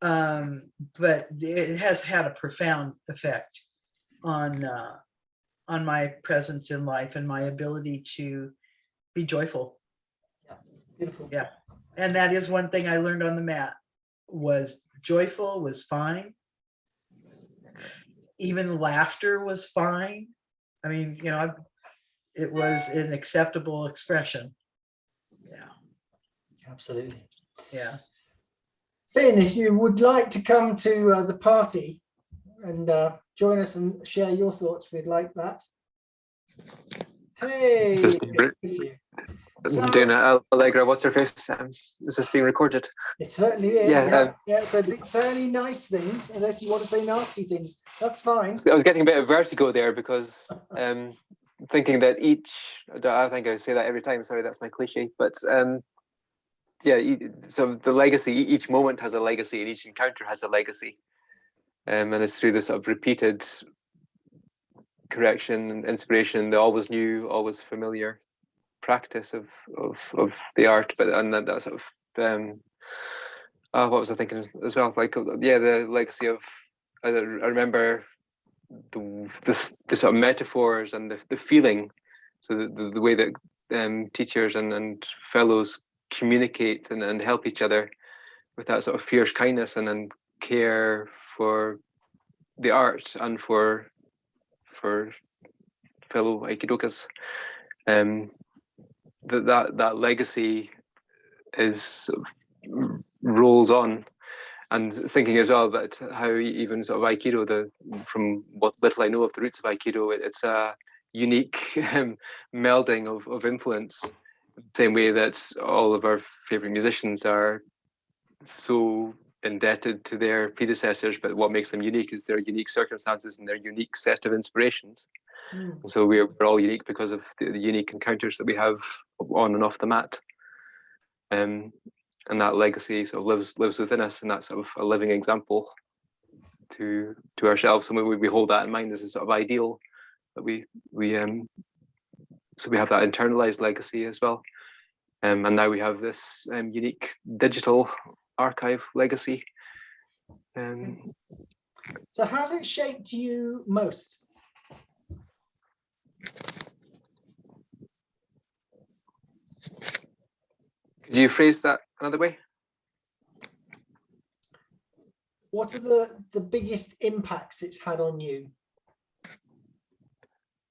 But it has had a profound effect on my presence in life and my ability to be joyful. Beautiful. Yeah. And that is one thing I learned on the mat, was joyful was fine. Even laughter was fine. I mean, you know, it was an acceptable expression. Yeah. Absolutely. Yeah. Finn, if you would like to come to the party and join us and share your thoughts, we'd like that. Hey, This is being good for you. So, doing Allegra, what's her face? Is this being recorded? it certainly is. Yeah, Yeah, yeah. So say only nice things, unless you want to say nasty things. That's fine. I was getting a bit of vertigo there because thinking that I think I say that every time. Sorry, that's my cliche. But yeah, so the legacy, each moment has a legacy, and each encounter has a legacy, and it's through this sort of repeated correction and inspiration, the always new, always familiar practice of the art, but and that sort of what was I thinking as well? Like, yeah, the legacy of I remember the sort of metaphors and the feeling, so the way that teachers and fellows communicate and help each other with that sort of fierce kindness and care for the art and for fellow Aikidokas. That legacy is rolls on, and thinking as well that how even sort of Aikido, from what little I know of the roots of Aikido, it's a unique melding of influence, the same way that all of our favorite musicians are so indebted to their predecessors, but what makes them unique is their unique circumstances and their unique set of inspirations. And so we're all unique because of the unique encounters that we have on and off the mat. And that legacy sort of lives within us, and that's sort of a living example to ourselves. And we hold that in mind as a sort of ideal that we have that internalized legacy as well. And now we have this unique digital archive legacy. So how's it shaped you most? Could you phrase that another way? What are the biggest impacts it's had on you?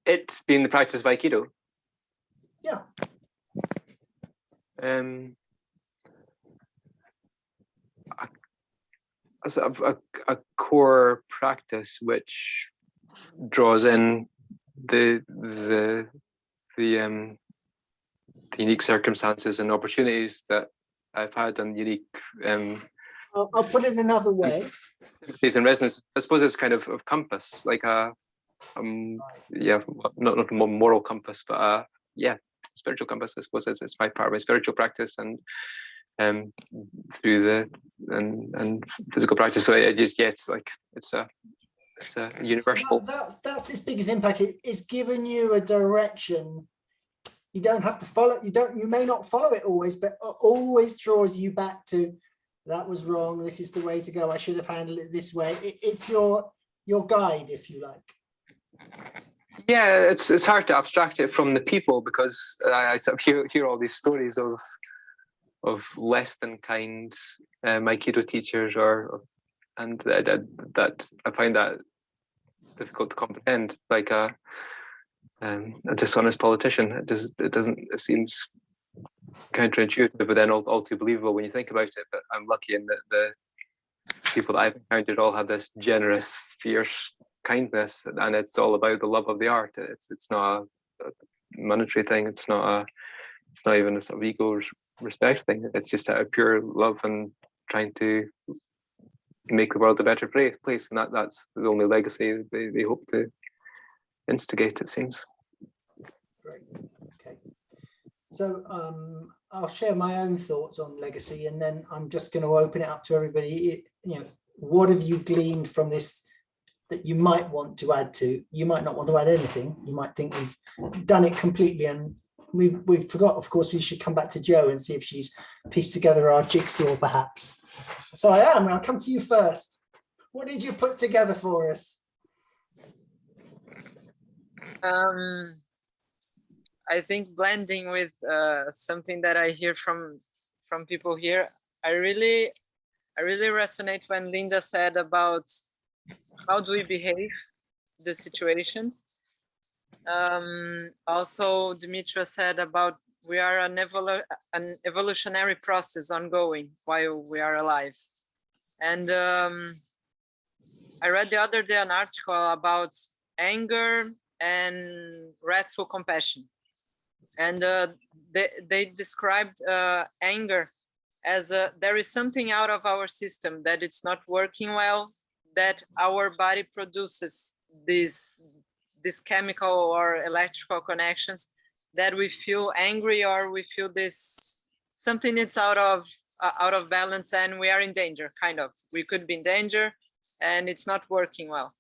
It's been the practice of Aikido. Yeah. A core practice which draws in the unique circumstances and opportunities that I've had, and unique I'll put it another way. and resonance. I suppose it's kind of compass, like a yeah, not a moral compass, but yeah, spiritual compass. I suppose it's my part of my spiritual practice, and through the and physical practice. So I just, yeah, it's like it's a universal. So that's its biggest impact. It's given you a direction. You don't have to follow. You may not follow it always, but it always draws you back to that was wrong. This is the way to go. I should have handled it this way. It's your guide, if you like. Yeah, it's hard to abstract it from the people, because I sort of hear all these stories of less than kind Aikido teachers, and that I find that difficult to comprehend. Like a dishonest politician, it seems counterintuitive, but then all too believable when you think about it. But I'm lucky in that the people that I've encountered all have this generous, fierce kindness, and it's all about the love of the art. It's not a monetary thing. It's not even a sort of ego respect thing. It's just a pure love and trying to make the world a better place, and that's the only legacy they hope to instigate, it seems. Great. Okay. So I'll share my own thoughts on legacy, and then I'm just going to open it up to everybody. What have you gleaned from this that you might want to add to? You might not want to add anything. You might think we've done it completely and we forgot, of course, we should come back to Jo and see if she's pieced together our jigsaw, perhaps. So I'll come to you first. What did you put together for us? I think blending with something that I hear from people here, I really resonate when Linda said about how do we behave the situations. Also, Dimitra said about we are an evolutionary process ongoing while we are alive. And I read the other day an article about anger and wrathful compassion. And they described anger as there is something out of our system that it's not working well, that our body produces this chemical or electrical connections that we feel angry, or we feel this something that's out of balance and we are in danger, kind of. We could be in danger and it's not working well.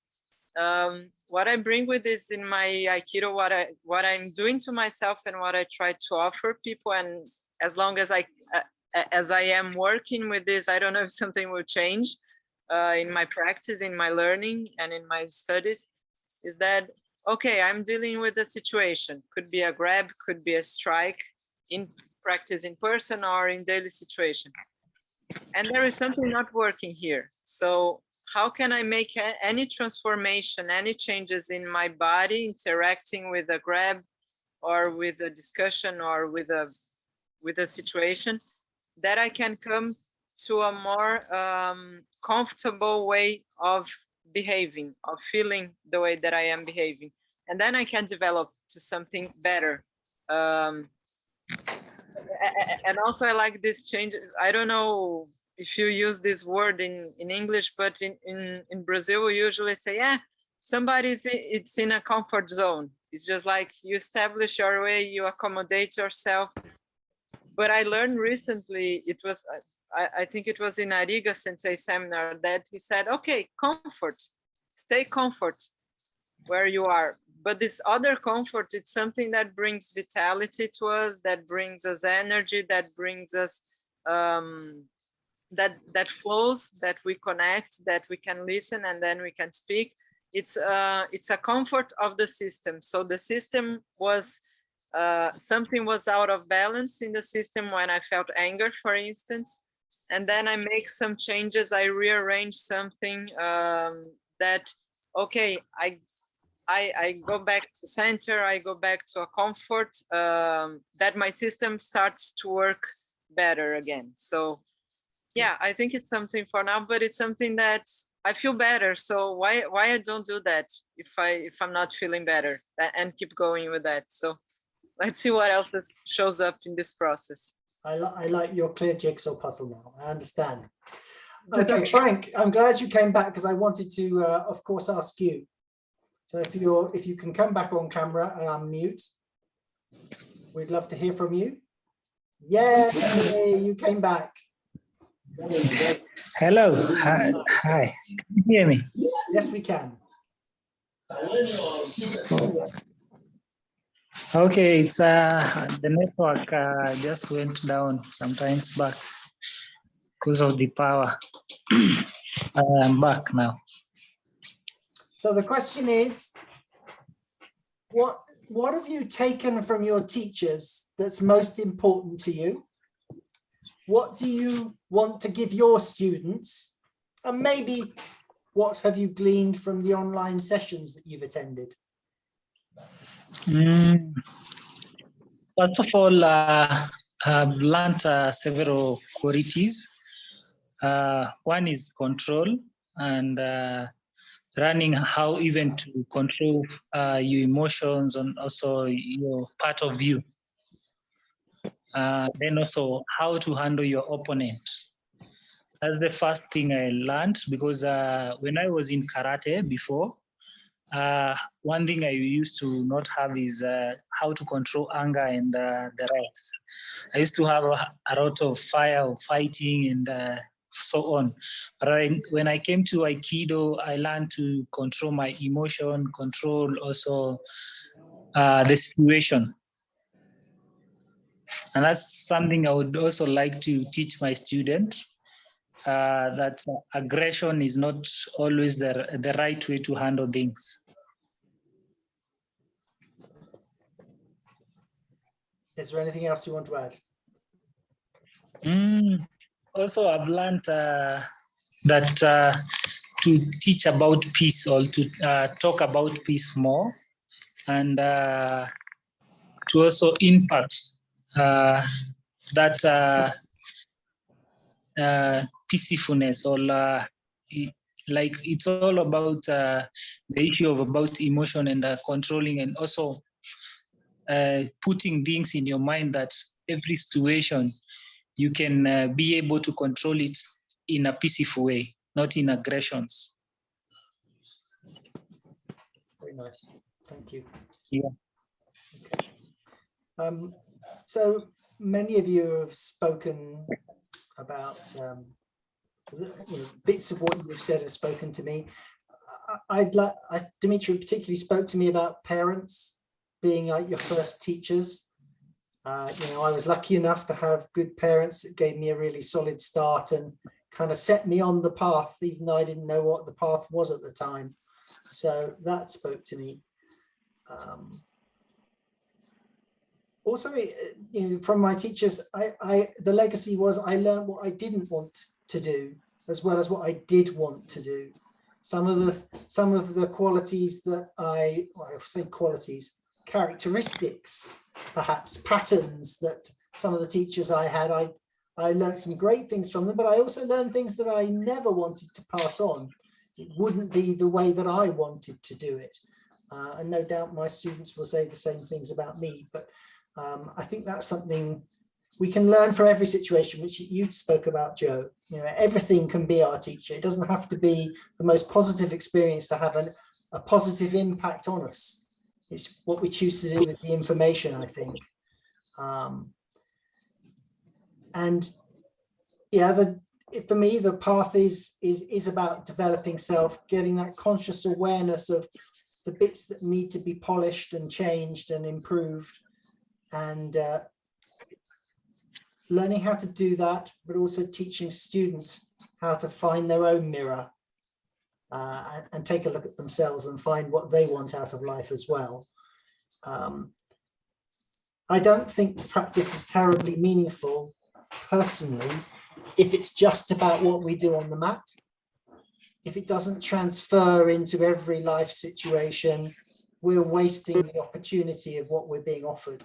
What I bring with this in my Aikido, what I'm doing to myself and what I try to offer people, and as long as I am working with this, I don't know if something will change in my practice, in my learning and in my studies, is that, okay, I'm dealing with a situation, could be a grab, could be a strike, in practice in person or in daily situation. And there is something not working here. So how can I make any transformation, any changes in my body interacting with a grab or with a discussion or with a situation, that I can come to a more comfortable way of behaving, of feeling the way that I am behaving. And then I can develop to something better. And also I like this change. I don't know if you use this word in English, but in Brazil, we usually say, yeah, it's in a comfort zone. It's just like you establish your way, you accommodate yourself. But I learned recently, I think it was in Ariga Sensei seminar, that he said, okay, comfort, stay comfort where you are. But this other comfort, it's something that brings vitality to us, that brings us energy, that brings us, that flows, that we connect, that we can listen and then we can speak. It's a comfort of the system. So the system was, something was out of balance in the system when I felt anger, for instance. And then I make some changes, I rearrange something that, okay, I go back to center, I go back to a comfort, that my system starts to work better again. So yeah, I think it's something for now, but it's something that I feel better. So why I don't do that if I'm not feeling better, and keep going with that. So let's see what else shows up in this process. I like your clear jigsaw puzzle now. I understand. Okay, Frank, I'm glad you came back because I wanted to, of course, ask you. So if you can come back on camera and unmute, we'd love to hear from you. Yay, you came back. Hello. Hi. Can you hear me? Yes, we can. Okay, it's the network just went down sometimes back because of the power. I'm back now. So the question is, what have you taken from your teachers that's most important to you? What do you want to give your students? And maybe what have you gleaned from the online sessions that you've attended? First of all, I've learned several qualities. One is control, and learning how even to control your emotions and also your part of you. Then also how to handle your opponent. That's the first thing I learned, because when I was in karate before, one thing I used to not have is how to control anger and the rest. I used to have a lot of fire of fighting and so on. But when I came to Aikido, I learned to control my emotion, control also the situation. And that's something I would also like to teach my students, that aggression is not always the right way to handle things. Is there anything else you want to add? Also, I've learned that to teach about peace, or to talk about peace more, and to also impact that peacefulness, or like it's all about the issue of about emotion and controlling, and also putting things in your mind that every situation you can be able to control it in a peaceful way, not in aggressions. Very nice. Thank you. Yeah. Okay. So many of you have spoken about bits of what you've said have spoken to me. Dimitri particularly spoke to me about parents being like your first teachers. I was lucky enough to have good parents that gave me a really solid start and kind of set me on the path, even though I didn't know what the path was at the time. So that spoke to me. Also, from my teachers, the legacy was I learned what I didn't want to do, as well as what I did want to do. Some of the qualities that characteristics, perhaps patterns that some of the teachers I had, I learned some great things from them, but I also learned things that I never wanted to pass on. It wouldn't be the way that I wanted to do it. And no doubt my students will say the same things about me, but I think that's something we can learn from every situation, which you spoke about, Joe. Everything can be our teacher. It doesn't have to be the most positive experience to have a positive impact on us. It's what we choose to do with the information, I think. And yeah, for me, the path is about developing self, getting that conscious awareness of the bits that need to be polished and changed and improved, and learning how to do that, but also teaching students how to find their own mirror and take a look at themselves and find what they want out of life as well. I don't think practice is terribly meaningful personally if it's just about what we do on the mat. If it doesn't transfer into every life situation, we're wasting the opportunity of what we're being offered.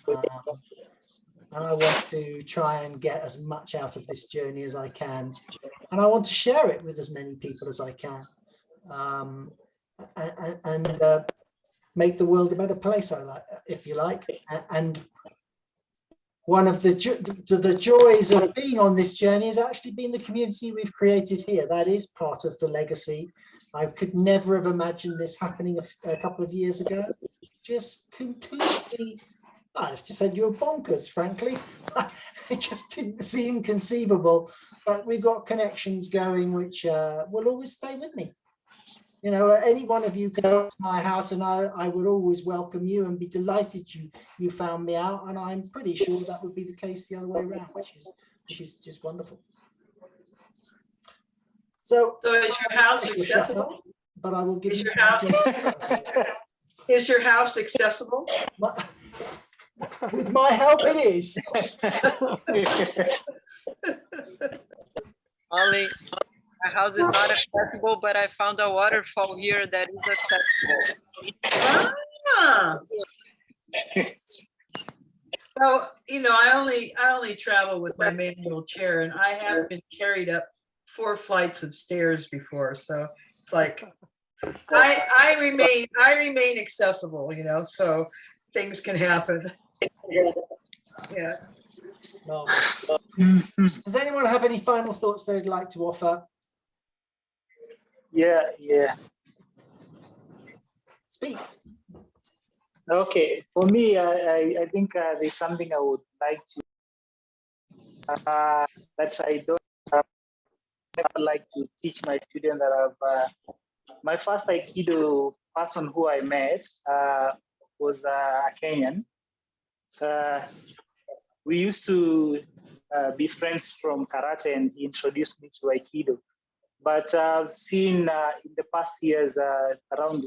And I want to try and get as much out of this journey as I can. And I want to share it with as many people as I can. And make the world a better place, if you like. And one of the joys of being on this journey has actually been the community we've created here. That is part of the legacy. I could never have imagined this happening a couple of years ago. Just completely, I just said you're bonkers, frankly. It just didn't seem conceivable. But we've got connections going, which will always stay with me. Any one of you can come to my house and I would always welcome you and be delighted you found me out. And I'm pretty sure that would be the case the other way around, which is just wonderful. So is your house accessible? But I will give you. Is your house accessible? With my help, it is. Only my house is not accessible, but I found a waterfall here that is accessible. Ah. So, I only travel with my manual chair, and I have been carried up 4 flights of stairs before. So it's like I remain accessible, so things can happen. Yeah. No. Does anyone have any final thoughts they'd like to offer? Yeah. Speak. Okay, for me, I think there's something I would like to that I don't like to teach my students that I've. My first Aikido person who I met was a Kenyan. we used to be friends from karate, and he introduced me to Aikido. But I've seen in the past years, around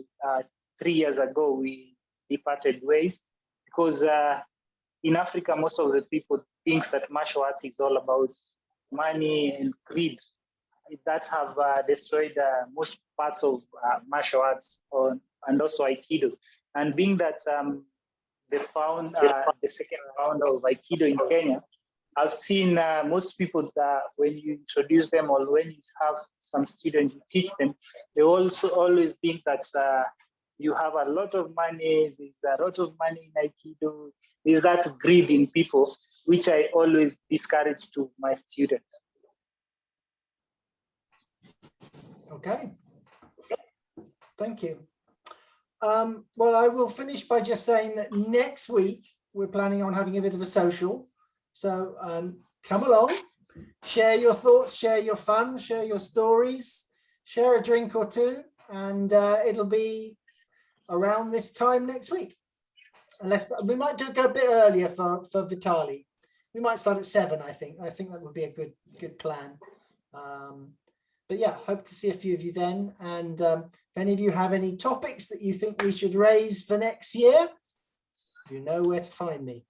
3 years ago, we departed ways because in Africa, most of the people think that martial arts is all about money and greed. That have destroyed most parts of martial arts and also Aikido. And being that they found the second round of Aikido in Kenya, I've seen most people that when you introduce them or when you have some students, you teach them, they also always think that you have a lot of money, there's a lot of money in Aikido, there's that greed in people, which I always discourage to my students. Okay. Thank you. Well, I will finish by just saying that next week we're planning on having a bit of a social. So come along, share your thoughts, share your fun, share your stories, share a drink or two, and it'll be around this time next week. Unless we might go a bit earlier for Vitali. We might start at 7, I think. I think that would be a good plan. But yeah, hope to see a few of you then. And if any of you have any topics that you think we should raise for next year, you know where to find me.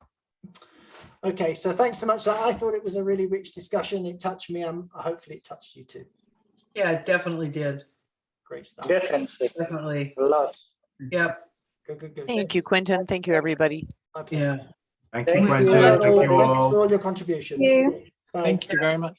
Okay, so thanks so much. I thought it was a really rich discussion. It touched me. Hopefully it touched you too. Yeah, it definitely did. Great stuff. Definitely. A lot. Yep. Good. Thank you, Quentin. Thank you, everybody. Yeah. Thank you, Thanks Quentin. for Thank you all, all. thanks for all your contributions. Bye. Thank you very much.